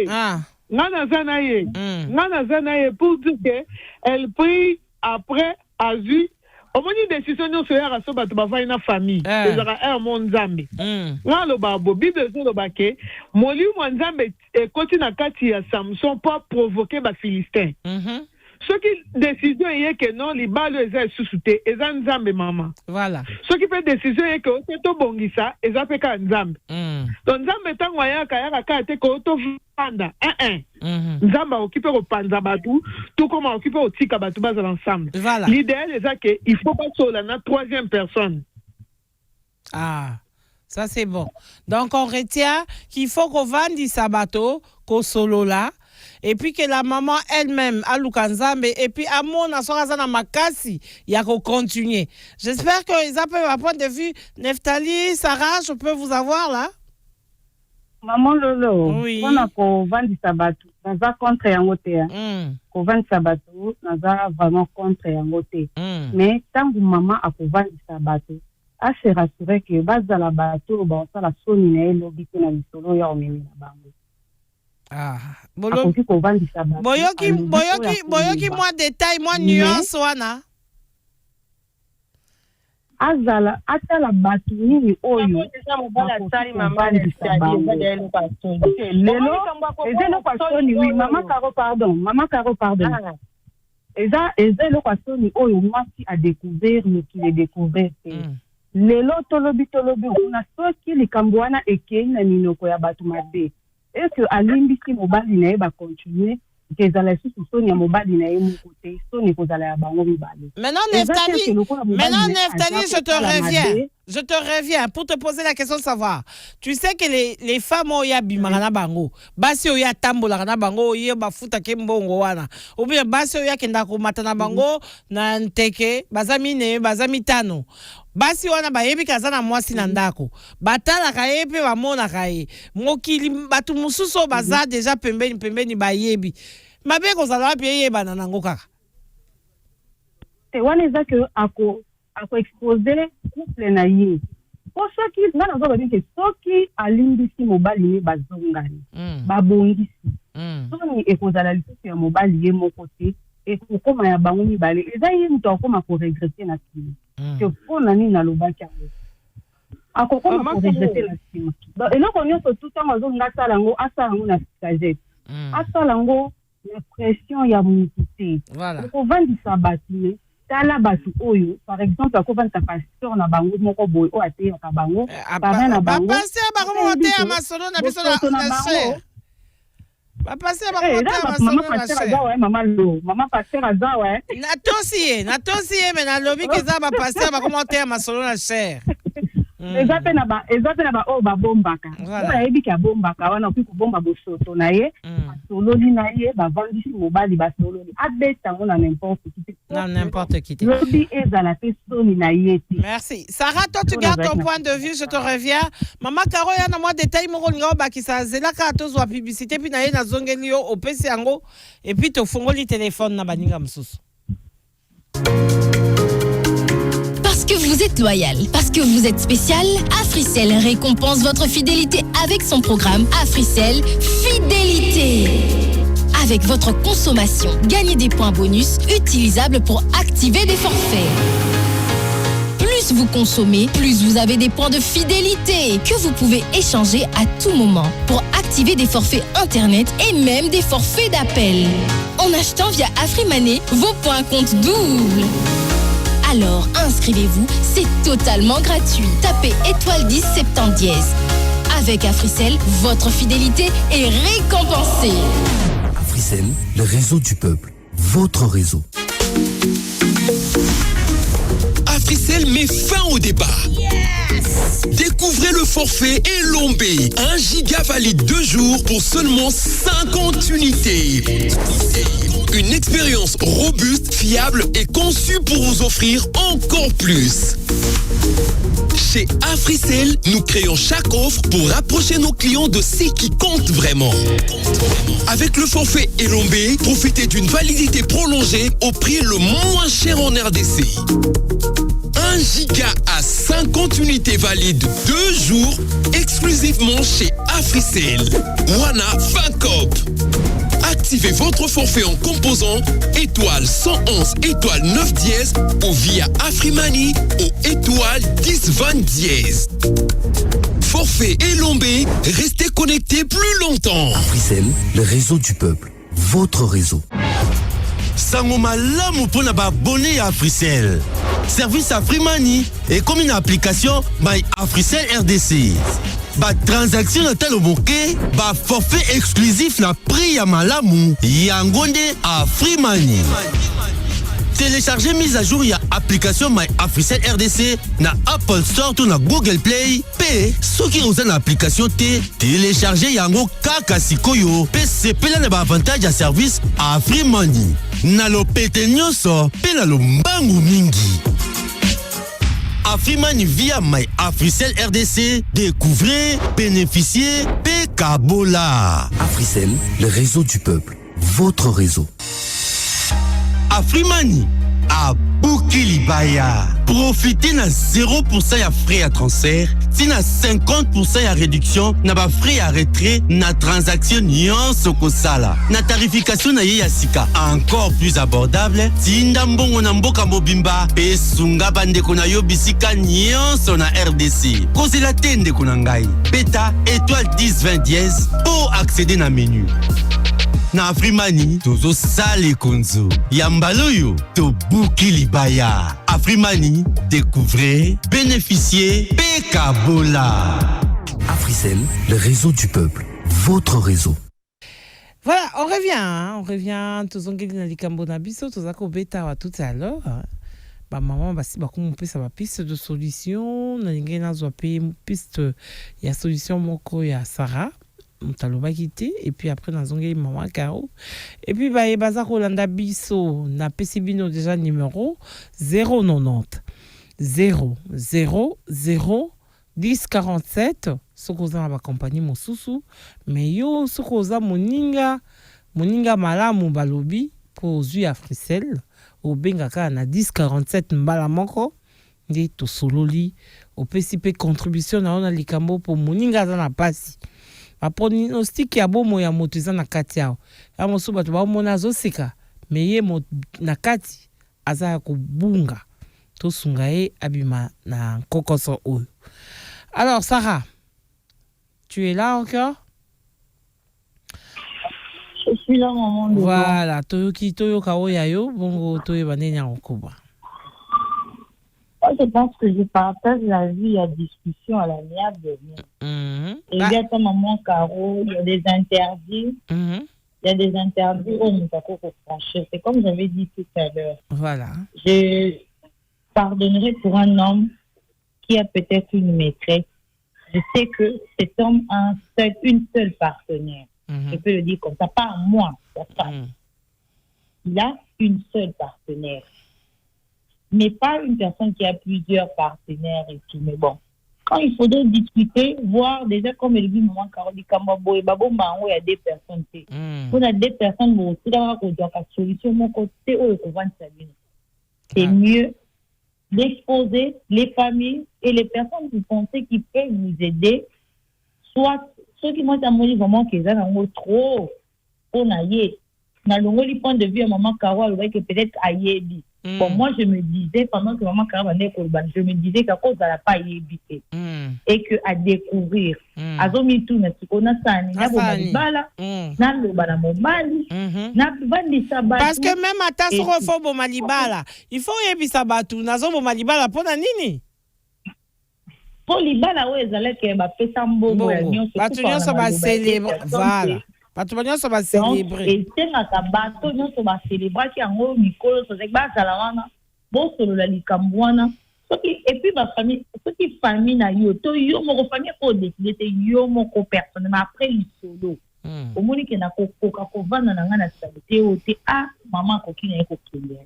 Ah. Nana Zanaye pour dire qu'elle prie après Azu. Au moment de décision nous se yara so batu ba fa ina famille. Ezara un monde Nzambe. Nga lo ba bo Bible zo lo ba ke moli mo Nzambe e koti na kati ya Samson pour provoquer ba Philistin. Ce qui décision est que non li balo eza susute eza Nzambe mama. Voilà. Ce qui fait décision est que oto bongisa eza peka Nzambe. Donc Nzambe tango ya ka te ko oto panda. Nzamba occupé au panza batu, tout comme occupé au tika batu bas ensemble. Voilà. L'idéal est que il faut pas sur la troisième personne. Ah, ça c'est bon. Donc on retient qu'il faut qu'on vende du sabato, qu'on solo là, et puis que la maman elle-même a Lukanzambe, et puis à mon assorazana makasi, il y a qu'on continue. J'espère que ils appellent à point de vue Neftali, Sarah, je peux vous avoir là. Maman Lolo, oui. On a qu'on vend du sabato, on va contre un côté. Qu'on vend du sabato, on va vraiment contre un côté. Mais tant que maman a qu'on vend du sabato, à se rassurer que base dans la bateau, bon ça la sonne est l'obité na solo ya omemi na bango. Ah, boyoki moi détail, moi nuance wana. Azala atala batu nini oyo lelo pasoni oui mama Caro pardon ezelo pasoni oyo mwasi a découvert mais qui le découvert lelo tolobi on soki likambo wana ekei na minoko ya batu mabe est-ce que alimbisi mobali na ye ba continuer kezala susu soni ya mobali na ye mokote soni kozala ya bango mibale. Maintenant Neftali, je te reviens pour te poser la question de savoir. Tu sais que les femmes oya bimanga na bango, basi oya tambola na bango oya bafuta ke mbongo wana. Ou bien basi oya kenda ko mata na bango na nteke, bazami ne, bazami tano. Basi wana bayebi kazana mwasi na ndako. Batala kayepe bamona kaye. Mokili batu mususo baza deja pembeni bayebi. Mabe kozala wapi yeba na nango kaka. Wana eza ke ako exposer couple na ye. Po soki ngana zo ba ke soki alimbisi mobali ne bazongani. Babongisi. Soni ekozala lisusu ya mobali ye mokote e kokoma ya bango mibale. Eza ye muto akoma ko regretter na kini. Que pona ni na lobaki yango. Akokoma ko regretter na kini. Donc eloko nyonso tout temps azonga salango asalango na sagesse. Asalango la pression ya mutité. Voilà. Ko vandi sabati tala batu oyo par exemple ko vandi pasteur na bango moko boy o ate ya bango para na bango. Pasteur ba ko mote ya masolo na biso na cher. Ba pasteur ba ko mote ya masolo na cher. Maman pasteur azawa Na tosie mais na lobby ke za ba pasteur ba ko mote ya masolo na cher. Ezape na ba o ba bombaka. Oya ebi ka bombaka wana opi ko bomba bosoto na ye. Solo li na ye ba vandi mobali ba solo li. Abeta ngona n'importe qui. Lobby ezala pe soni na ye. Merci. Sarah, toi tu gardes ton point de vue, je te reviens. Maman Caro ya na moi détail mo ngo ba ki sa zela ka to zo publicité puis na ye na zongeli yo opesi yango et puis to fongoli téléphone na baninga msusu. Parce que vous êtes loyal, parce que vous êtes spécial, Africell récompense votre fidélité avec son programme Africell Fidélité. Avec votre consommation, gagnez des points bonus utilisables pour activer des forfaits. Plus vous consommez, plus vous avez des points de fidélité que vous pouvez échanger à tout moment pour activer des forfaits internet et même des forfaits d'appel. En achetant via AfriMoney, vos points comptent double. Alors inscrivez-vous, c'est totalement gratuit. Tapez étoile 10 70 dièse. Avec Africell, votre fidélité est récompensée. Africell, le réseau du peuple, votre réseau. Africell met fin au débat. Yes! Découvrez le forfait Elombé. 1 giga valide 2 jours pour seulement 50 unités. Une expérience robuste, fiable et conçue pour vous offrir encore plus. Chez Africell, nous créons chaque offre pour rapprocher nos clients de ce qui compte vraiment. Avec le forfait Elombé, profitez d'une validité prolongée au prix le moins cher en RDC. 1 giga à 50 unités valides 2 jours exclusivement chez Africell. Wana Fancop. Activez votre forfait en composant étoile 111 étoile 9 dièse ou via Afrimani au étoile 10 20 dièse. Forfait et Lombé, restez connectés plus longtemps. Africell, le réseau du peuple. Votre réseau. Sangoma lamu pona ba abonné à Africell. Service Afrimani est comme une application by Africell RDC. Ba transaction na talo moke, ba forfait exclusif na prix ya malamu yangonde Afrimani. Téléchargez mise à jour ya application My Africell RDC na Apple Store ou na Google Play. P, ceux qui ont une application T, téléchargez yango kaka sikoyo. P sepela na ba avantage ya service Afrimani. Na lo pete nyoso, pe na lo mbangu mingi. Afrimani via My Africell RDC, découvrez, bénéficiez, pe kabola. Africell, le réseau du peuple. Votre réseau. Afrimani à Boukilibaya. Profitez na 0% ya frais à transfert, si na 50% ya réduction na ba frais à retrait na transaction nyonso kosala. Na tarification na ye ya sika encore plus abordable, tinda mbongo na mboka mobimba pe sunga bandeko na yo bisika nyonso na RDC. Kozela tende kuna ngai. Beta étoile 10 20 dièse pour accéder na menu. Na Afrimani, tozo sale konzo. Yambaloyo, to Boukilibaya. Afrimani, découvrez, bénéficiez, Pekabola. Africell, le réseau du peuple. Votre réseau. Voilà, on revient. Tozongeli na likambo na biso, tozako beta wa tout à l'heure. Ba maman basi bakumpe sa ba piste de solution, na lingi na zo pe piste ya solution moko ya Sarah. Et puis après dans zongeli maman Caro et puis ba baza kolanda biso na pesibino déjà numéro 090 000 10 47 sokoza ba compagnie mosusu mais yo sokoza moninga malamu balobi pour zui Africell au bengaka na 10 47 mbala moko ndi to sololi au PCP contribution na ona likambo pour moninga za na pasi. A pronostic ya bomo ya moto eza na kati yao. Ya mosu bato ba mona zosika, me ye na kati aza ya kubunga. To sunga ye abima na kokoso oyo. Alors Sarah, tu es là encore? Je suis là maman. Voilà, toyo kao yayo bongo toyo banene ya okoba. Moi, je pense que je partage la vie à discussion à l'amiable. Et il y a ta maman Caro, il y a des interdits. Il y a des interdits au Moutako pour franchir. C'est comme j'avais dit tout à l'heure. Voilà. Je pardonnerai pour un homme qui a peut-être une maîtresse. Je sais que cet homme a une seule partenaire. Je peux le dire comme ça, pas moi, la femme. Il a une seule partenaire. Mais pas une personne qui a plusieurs partenaires et tout. Mais bon, quand il faudrait discuter, voir déjà comme elle dit, maman Carole Kambabo et Babo Mango, il y a des personnes. On a des personnes, bon, c'est la solution, mon côté, c'est mieux d'exposer les familles et les personnes qui pensent qu'ils peuvent nous aider, soit ceux qui m'ont dit vraiment qu'ils ont trop, on a yé. Dans le point de vue, maman Carole, que peut-être aïe. Bon, moi, je me disais, pendant que maman Carole je me disais qu'à cause de la pas évité et qu'à découvrir. Azomi tout, mais qu'on a ça, parce que même à ta sorofo malibala, il faut y sabatu, nazo malibala pour nini? Pour libala, ouais, zalé que ma fait sambo, ça va célébrer, voilà. Patrimonial ça va célébrer. Et c'est ma tabato, nous ça va célébrer qui en haut Nicole, ça c'est pas salawana. Bon solo la likambwana. Et puis ma famille, petite famille na yo, to yo mon famille pour décider yo mon personne, mais après il solo. Au moins que na ko vana na ngana salité o te a maman ko ki na ko kile.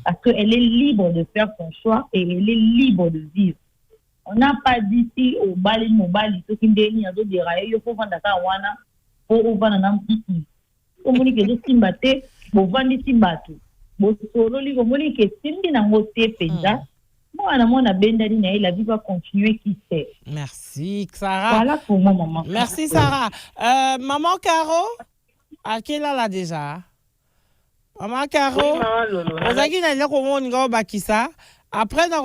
Parce que elle est libre de faire son choix et elle est libre de vivre. On n'a pas dit si au bali mobali to kindeni azo diraye yo faut vanda ka wana. Au banana communiquer de simbate bo vandi simbatu bo solo li communiquer simbi na ngote penza la vie va continuer, qui sait. Merci, Sarah. Voilà pour moi, maman. Merci, Sarah. Maman Caro, à quelle heure là déjà? Maman Caro, après, na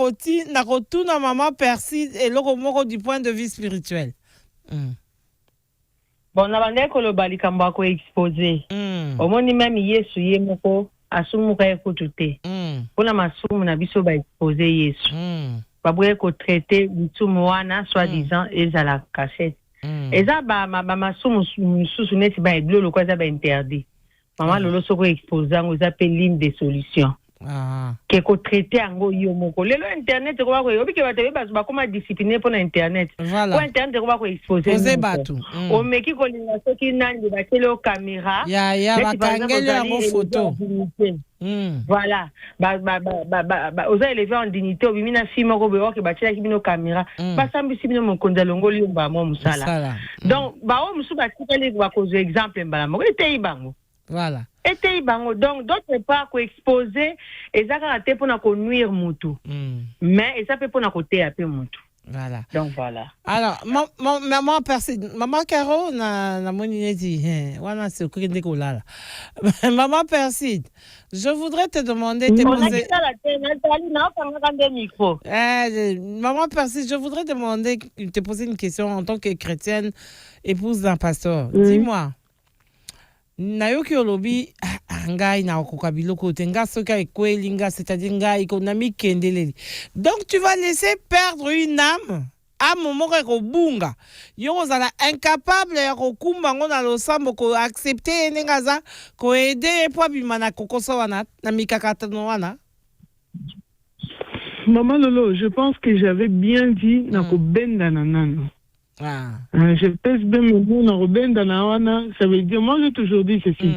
retourne à maman Perside et le du point de vue spirituel. Bon, na bande ko lo bali kamba ko exposer. Omoni même Yesu ye moko asumu ka ekutute. Pona masumu na biso ba exposer Yesu. Babwe ko traiter mitumu wana soi-disant ezala cassette. Eza ba masumu susu neti ba eglolo ko za ba interdit. Maman lolo soko exposer ngo za pe ligne de solution. Qui est traité en go yomoko. Le internet ko ba ko yobi ke ba tebe ba koma discipliner pour internet. Pour internet ko ba ko exposer. Poser batu. O meki ko linga soki nandi ba tele caméra. Ya ba kangele en photo. Voilà. Oza élevé en dignité obi mina fimo ko be o ke ba tela ki bino caméra. Ba sambi si bino mon konzalongo li ba mo musala. Donc ba o musu ba tikali ba ko exemple mbala mo ete ibango. Voilà. Donc, d'autre part, qu'on exposer, et ça a été pour nous nuire moutou. Mais, ça peut pour nous côté un peu moutou. Voilà. Donc, voilà. Alors, maman Perside, maman Caro, na monineti, wana se okende ko lala. Maman Perside, je voudrais te demander Maman Perside, je voudrais te poser une question en tant que chrétienne, épouse d'un pasteur. Dis-moi. Nayoki olobi ngai na okoka biloko tenga soka ekwelinga, c'est-à-dire ngai konami kendeleli. Donc tu vas laisser perdre une âme à moment ko bunga. Yo zala incapable ya kokumba ngona losambo ko accepter nengaza ko aider po bimana kokoso wana na mikakatano wana. Maman Lolo, je pense que j'avais bien dit na ko benda nanano. Je pèse bien mon mot dans Robin Danawana. Ça veut dire, moi j'ai toujours dit ceci.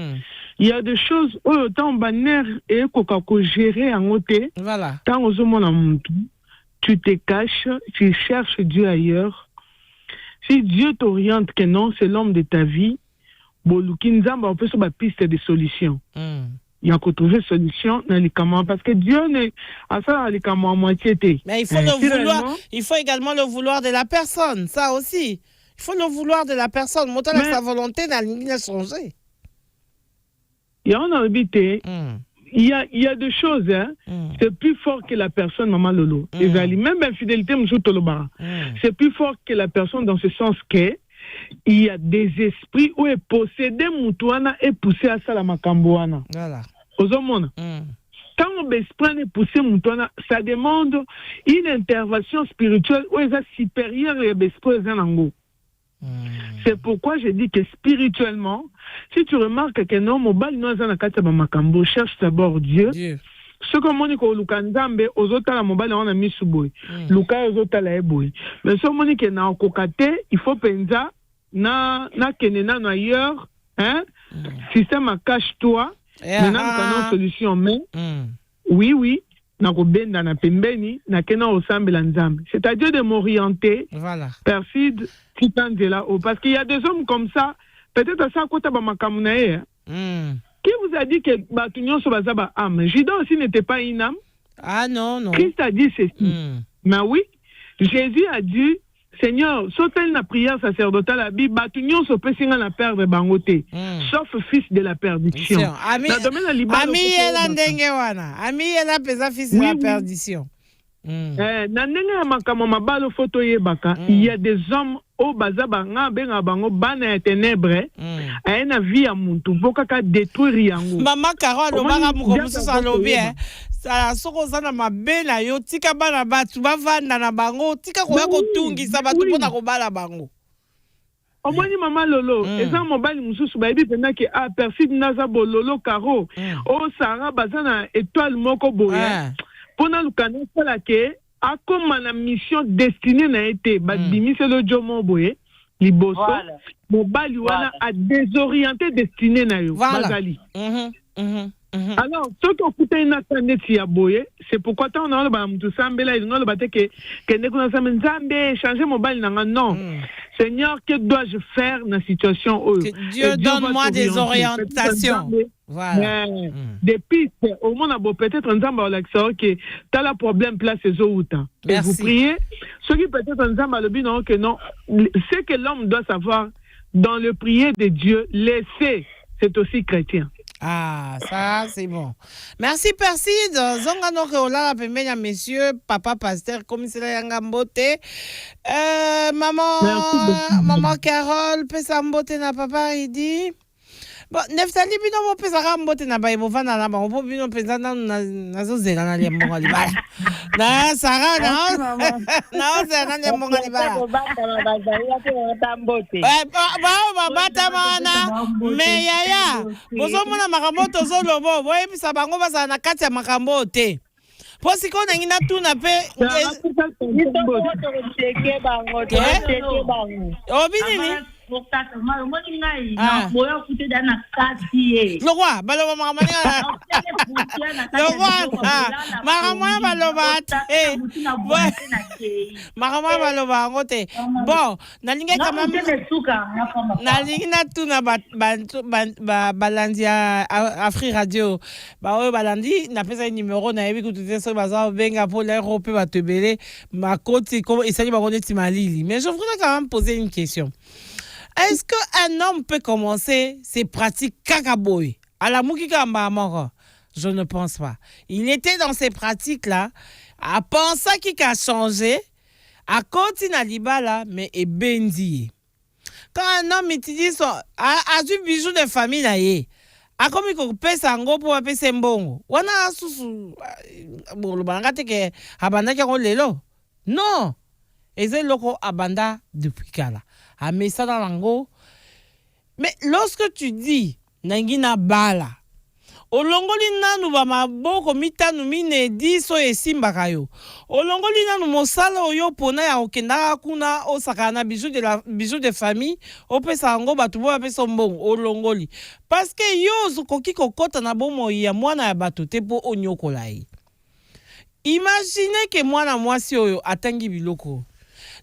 Il y a des choses où autant banner et coca-cola gérer en côté. Voilà. Tant aux hommes tu te caches, tu cherches Dieu ailleurs. Si Dieu t'oriente que non, c'est l'homme de ta vie. Bolukinzamba, on peut sur la piste de solutions. Il y a qu'à trouver solution dans les camans parce que Dieu n'est à ça les camans à moitié. Mais il faut le vouloir, il faut également le vouloir de la personne, ça aussi. Il faut le vouloir de la personne. Monter sa volonté n'a rien changé. Il y a en habité. Il y a des choses, hein. C'est plus fort que la personne, maman Lolo. Même l'infidélité, c'est plus fort que la personne dans ce sens que il y a des esprits où est possédé Moutouana et poussé à Salamakamboana. Voilà. Quand on esprit est poussé Moutouana, ça demande une intervention spirituelle où est supérieure à l'esprit. C'est pourquoi je dis que spirituellement, si tu remarques que non, mobile nous en a makambo, cherche d'abord Dieu. Ce que mon ko lukanzambe ozota la mobile on a mis sous boy. Luka ozota la boy. Mais ce monique na kokate, il faut penser na kenena no ailleurs, hein? Système à cache-toi. Maintenant nous avons solution mais oui, na ko benda na pembeni na kena osambela nzambe. C'est-à-dire de m'orienter. Voilà. Perfide kitandela parce qu'il y a des hommes comme ça, peut-être à ça kota ba makamunae. Qui vous a dit que Batunion Sobazaba âme? Judas aussi n'était pas une âme. Ah non. Christ a dit ceci. Mais oui, Jésus a dit, Seigneur, saute-t-elle la prière sacerdotale à la Bible, Batunion Sopesinga la perdre bangoté, sauf fils de la perdition. Ami elle a ndengewana. Ami elle a pesa fils de la perdition. Nandenga makamo mabalo photo yebaka, il y a des hommes au bazaba nga benga bango bana ténèbres aena vie ya muntu bokaka détruire yango. Mama Caro lo baka mukomusu sa lobi sala soko zana mabela yo tika bana batu bavanda na bango tika ko tungisa batu pona ko bala bango. Omoni mama Lolo, eza mobali mususu bayebi pena ke perfide naza bololo Caro o Sarah bazana étoile moko boya. Pona lukana sala ke a comme la mission destinée n'a été badimise le jomo boye liboso mobali wana a désorienté destiné na yo bazali Alors, ce qu'on coûte une attendette à boyer, c'est pourquoi on a le tout sambela, il a le bateau que ne connaissons pas changer mon bal. Non. Seigneur, que dois-je faire dans la situation où Dieu donne-moi des orientations. Voilà. Des pistes. Au moins, on peut-être un temps que tu as le problème place et où temps. Et vous priez. Ce qui peut-être un temps le but non que non. Ce que l'homme doit savoir dans le prier de Dieu, laisser, c'est aussi chrétien. Ah, ça, c'est bon. Merci, Perside. Zongano Keola, la messieurs, papa pasteur, commissaire Yangambote. Maman Carole, Pesambote na papa, il dit. Bon, Neftali bino mo pesa kambote na baye bovana na ba mo bino pesa na zozela na lembo libala. Na Sara na zela na lembo libala. Ba bata mana me yaya. Bozo mona makamboto zo lobo, boye bisa bango basa na kati ya makambote. Po siko na ngina tuna pe obinini Lokwa, baloba makamanya. Lokwa, makamanya baloba. Makamanya baloba ngote. Bon, nalinga kama nalinga tuna balandi Afri Radio. Ba oyo balandi na pesa numéro na yebi kutuze so baza benga pour l'Europe ba tebele makoti comme isali ba connaître malili. Mais je voudrais quand même poser une question. Est-ce qu'un homme peut commencer ses pratiques kakaboy à la Moukika Mbamoro? Je ne pense pas. Il était dans ces pratiques-là, à penser qu'il a changé, à continuer à l'ibala, mais est bendi. Quand un homme utilise son. A du bijou de famille, là, a comme il peut s'engo pour appeler ses mbongo. On a sous. Bon, le bangate que abanda qui a lelo. Non! Et c'est loko abanda depuis kala. A mis ça dans l'ango. Mais lorsque tu dis nangina bala, olongoli nanu ba maboko mitanu mine diso esimba kayo. Olongoli nanu mosala oyo pona ya okenda kuna osakana bijou de famille, opesa ango batu bo apesa mbongo olongoli. Parce que yo koki kokota na bomo ya mwana ya batu te po onyokola yi. Imaginez que mwana mwasi oyo atangi biloko.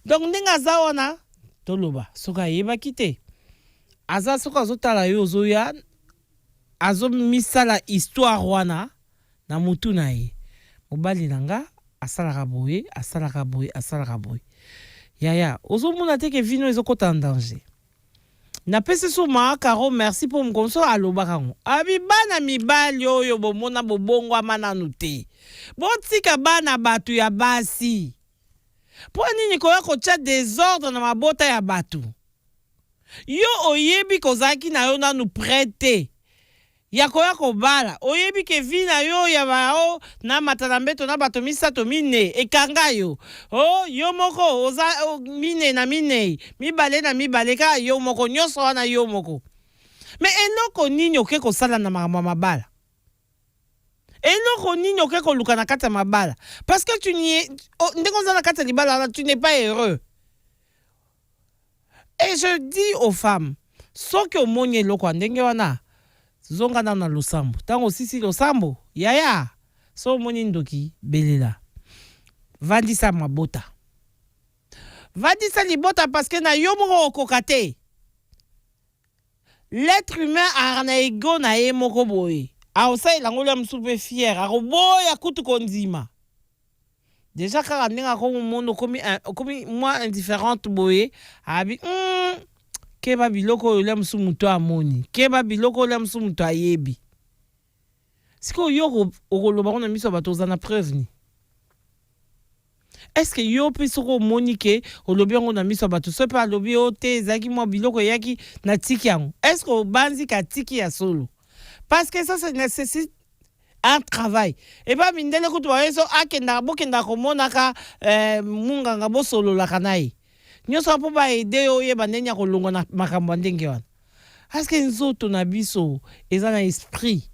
Donc ndinga zaona toloba soka yeba kite aza soka zotala yo zoya azo misala histoire wana na mutu na ye mobali nanga asalaka boye yaya ozomona te ke vino ezokota en danger na pese so ma Caro merci pour mkonso alobaka ngo abibana mibali oyo bomona bobongo amananu te botika bana batu ya basi. Po nini koya kocha désordre na mabota ya batu. Yo oyebi kozaki na yo na nous prêter. Ya koya kobala. Oyebi ke vina yo ya bao na matalambeto na bato misato mine ekanga yo. Oh yo moko oza mine na mine. Mibale na mibale ka yo moko nyoso wana yo moko. Mais eloko nini oke kosala na mabala. Eloko nini oke koluka na kata mabala. Parce que tu n'y es tu n'es pas heureux. Et je dis aux femmes, soki omonye eloko ndenge wana zonga na losambo. Tango sisi losambo, yaya, so moni ndoki belela. Vandisa mabota. Vandisa libota parce que na yo moko okokate. L'être humain a na ego na ye moko boye. A osa ilangolo ya msupe fier, a roboya kutu konzima. Déjà quand on a comme monde comme moi indifférente boye, abi keba biloko lem su muto amoni, keba biloko lem su muto ayebi. Siko yo okoloba na miso bato za na preuve ni. Est-ce que yo pisoko monike olobi ngo na miso bato so pa lobi ote zaki mo biloko yaki na tiki yango. Est-ce que banzi ka tiki ya solo? Parce que ça nécessite un travail. Et pas mindele kutu wa yeso akenda bokenda komonaka munga ngabo solo la kanai. Nyoso po ba ide oye bandenya kolongo na makambo ndenge wana. Est-ce que nzoto na biso eza na esprit?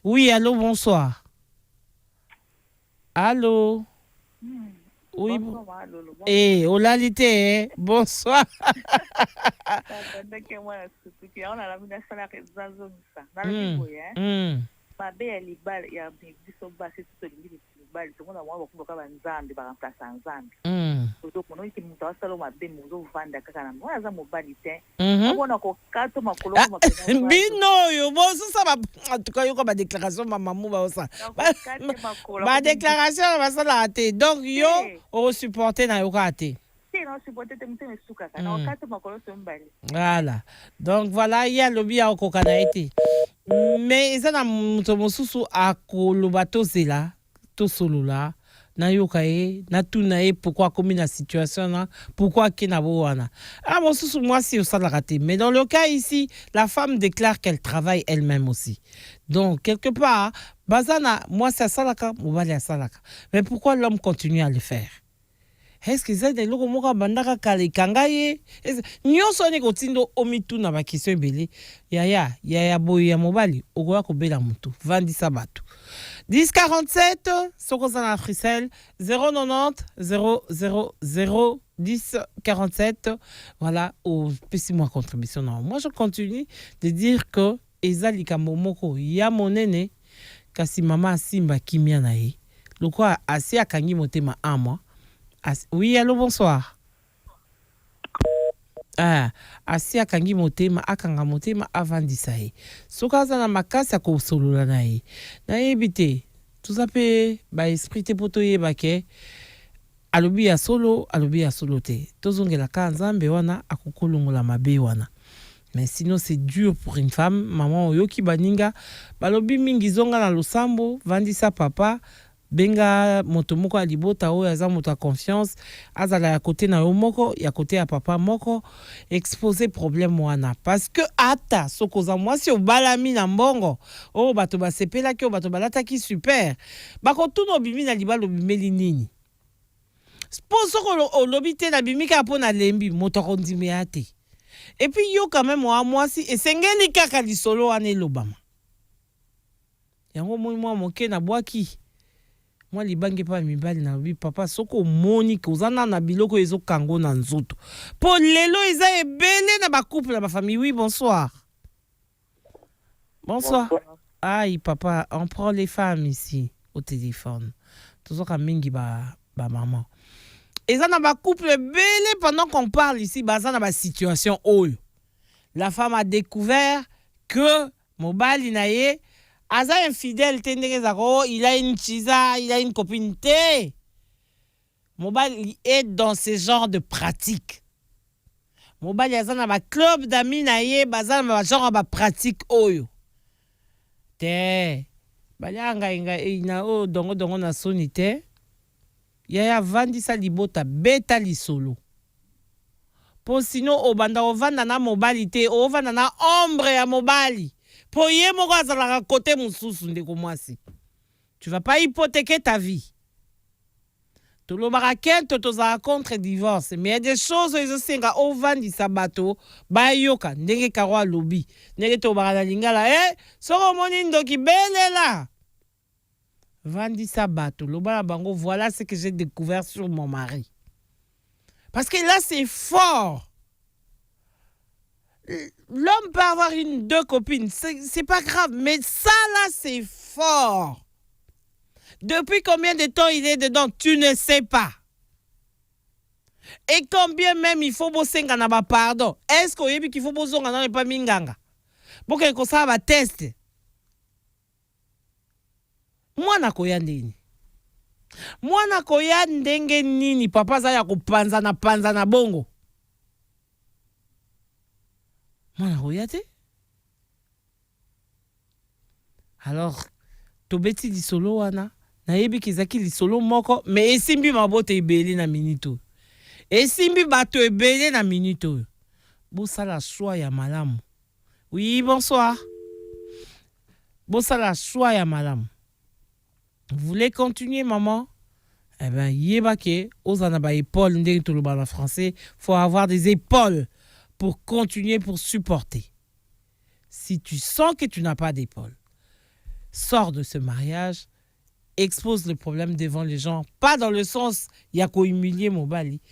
Oui, allô, bonsoir. Allô. Oui. Eh, olalité, bonsoir. mabe ya libala ya biso basi to libala to mona mwa bakumba ka nzambe ba remplacer nzambe to kono iki mutu asalo mabe muzo vanda kaka na mwana za mobali te abona ko kato makolo mapena bino yo boso sa ba atuka yo ko ba déclaration mama mu ba osa ba déclaration ba sala ate donc yo o supporter na yo ka ate. Voilà. Donc voilà, il y a le bien au Kokanaïti. Mais ça n'a mosusu à Kolobato Zela, to solo là. Na yokae, na tunae pourquoi comme la situation là, pourquoi kenaboana. Ah mosusu moi si au salarate. Mais dans le cas ici, la femme déclare qu'elle travaille elle-même aussi. Donc quelque part, bazana moi c'est salaka, mobali à salaka. Mais pourquoi l'homme continue à le faire? Est-ce que ça des loko moka bandaka kale kangaye nyonso ne kotindo omitu na ba question belé ya boya mobali ogoya ko bela mutu vandisa batu 1047 sokoza na Africell 090 000 1047 voilà au petit moi contribution non moi je continue de dire que ezalika momoko ya monene kasi mama simba kimia na ye loko asi akangi motema amwa. Oui, allô, bonsoir. Ah, asi akangi motema akanga motema avandisa ye. Sokaza na makasi ko solola na ye. Na yebite, tout ça pe ba esprit te poto ye bake. Alobi ya solo te. Tozongela ka nzambe wana akokolongola mabe wana. Mais sinon c'est dur pour une femme, maman oyoki baninga, balobi mingi zonga na losambo, vandisa papa. Benga moto moko alibota o aza moto a confiance azala ya côté na yo moko ya côté ya papa moko exposer problème wana parce que ata sokoza mwasi obalami na mbongo o bato basepela ki o bato balata ki super bako tuno bimi na libalo bimeli nini sponsor o lobité na bimika pona lembi moto kondime ate et puis yo quand même mwasi esengeli kaka lisolo ane lobama yango moi moke na bwaki. Moi libange pa mibali na bi papa soko moni kozana na biloko ezo kango na nzoto. Po lelo eza ebele na ba couple na ba famille. Oui, bonsoir. Bonsoir. Aïe papa, on prend les femmes ici au téléphone. Toujours ka mingi ba maman. Eza na ba couple ebele pendant qu'on parle ici baza na ba situation oyo. La femme a découvert que mobali na ye aza infidèle tendenge zako, il a une chisa, il a une copine té. Mobile est dans ce genre de pratique. Mobile aza na ba club d'amis na ye, baza na ba genre ba pratique oyo. Té. Balianga ina o dongo na soni té. Ya vandisa libota beta lisolo. Po sino obanda ovanda na mobali té, ovanda na ombre ya mobali. Po ye moko azalaka côté mususu ndeko mwasi. Tu vas pas hypothéquer ta vie. Tolobaka kento tozala contre divorce, mais il y a des choses ezo senga ovandisa bato bayoka ndenge karwa lobi. Ndenge tobaka na lingala soko moni ndoki belela. Vandisa bato lobala bango voilà ce que j'ai découvert sur mon mari. Parce que là c'est fort. L'homme peut avoir deux copines, c'est pas grave, mais ça là c'est fort. Depuis combien de temps il est dedans, tu ne sais pas. Et combien même il faut bosser na ba pardon. Est-ce qu'il faut bosser na pas minganga? Pour que ça va tester. Mwana koya ndeni. Mwana koya ndenge nini papa za ya kupanza na bongo. Mwana koya te. Alors tobeti di solo wana na yebi kizaki li solo moko mais esimbi mabote ebele na minito. Esimbi bato ebele na minito. Bosala choix ya malamu. Oui, bonsoir. Bosala choix ya malamu. Vous voulez continuer, maman? Eh ben, yebake, ozana ba épaule, ndenge toloba en français, faut avoir des épaules pour continuer, pour supporter. Si tu sens que tu n'as pas d'épaule, sors de ce mariage, expose le problème devant les gens, pas dans le sens, il y a qu'à humilier mon bali,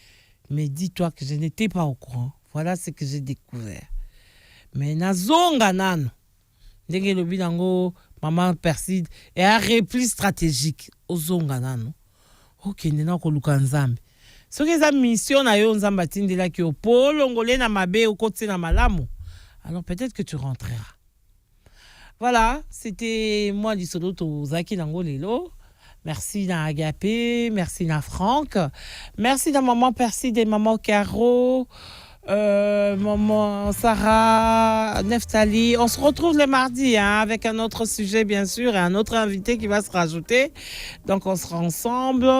mais dis-toi que je n'étais pas au courant. Voilà ce que j'ai découvert. Mais nazonga nano. Ndenge lobi nango maman Perside et un repli stratégique ozonga nano okende na koluka nzambe soki eza mission na yo nzambe atindelaki yo po olongole na mabe okoti na malamu, alors peut-être que tu rentreras. Voilà, c'était moi Lisolo Tozaki Nango Lelo. Merci à Agapé, merci à Franck, merci à maman Perside et maman Caro, maman Sarah, Neftali. On se retrouve le mardi avec un autre sujet bien sûr et un autre invité qui va se rajouter. Donc on sera ensemble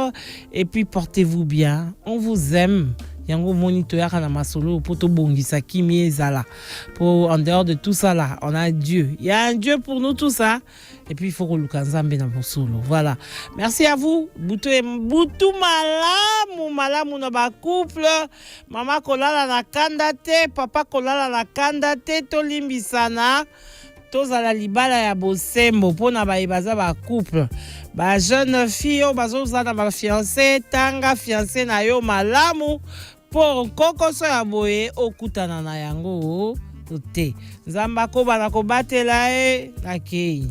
et puis portez-vous bien. On vous aime. Yango moniteur à la masolo pour to bongisa kimi ezala. Pour en dehors de tout ça là, on a Dieu. Il y a un Dieu pour nous tout ça. Et puis il faut que Lukanzambe na solo. Voilà. Merci à vous. Boutou malamu na ba couple. Mama kolala na kandate, papa kolala na kandate to limbisana. Tozala libala ya bosembo pona ba ibaza ba couple. Ba jeune fille bazoza na ba fiancé, tanga fiancé na yo malamu. Pour kokoso ya boye okutana na yango te. Nzamba ko bana ko batela nakei.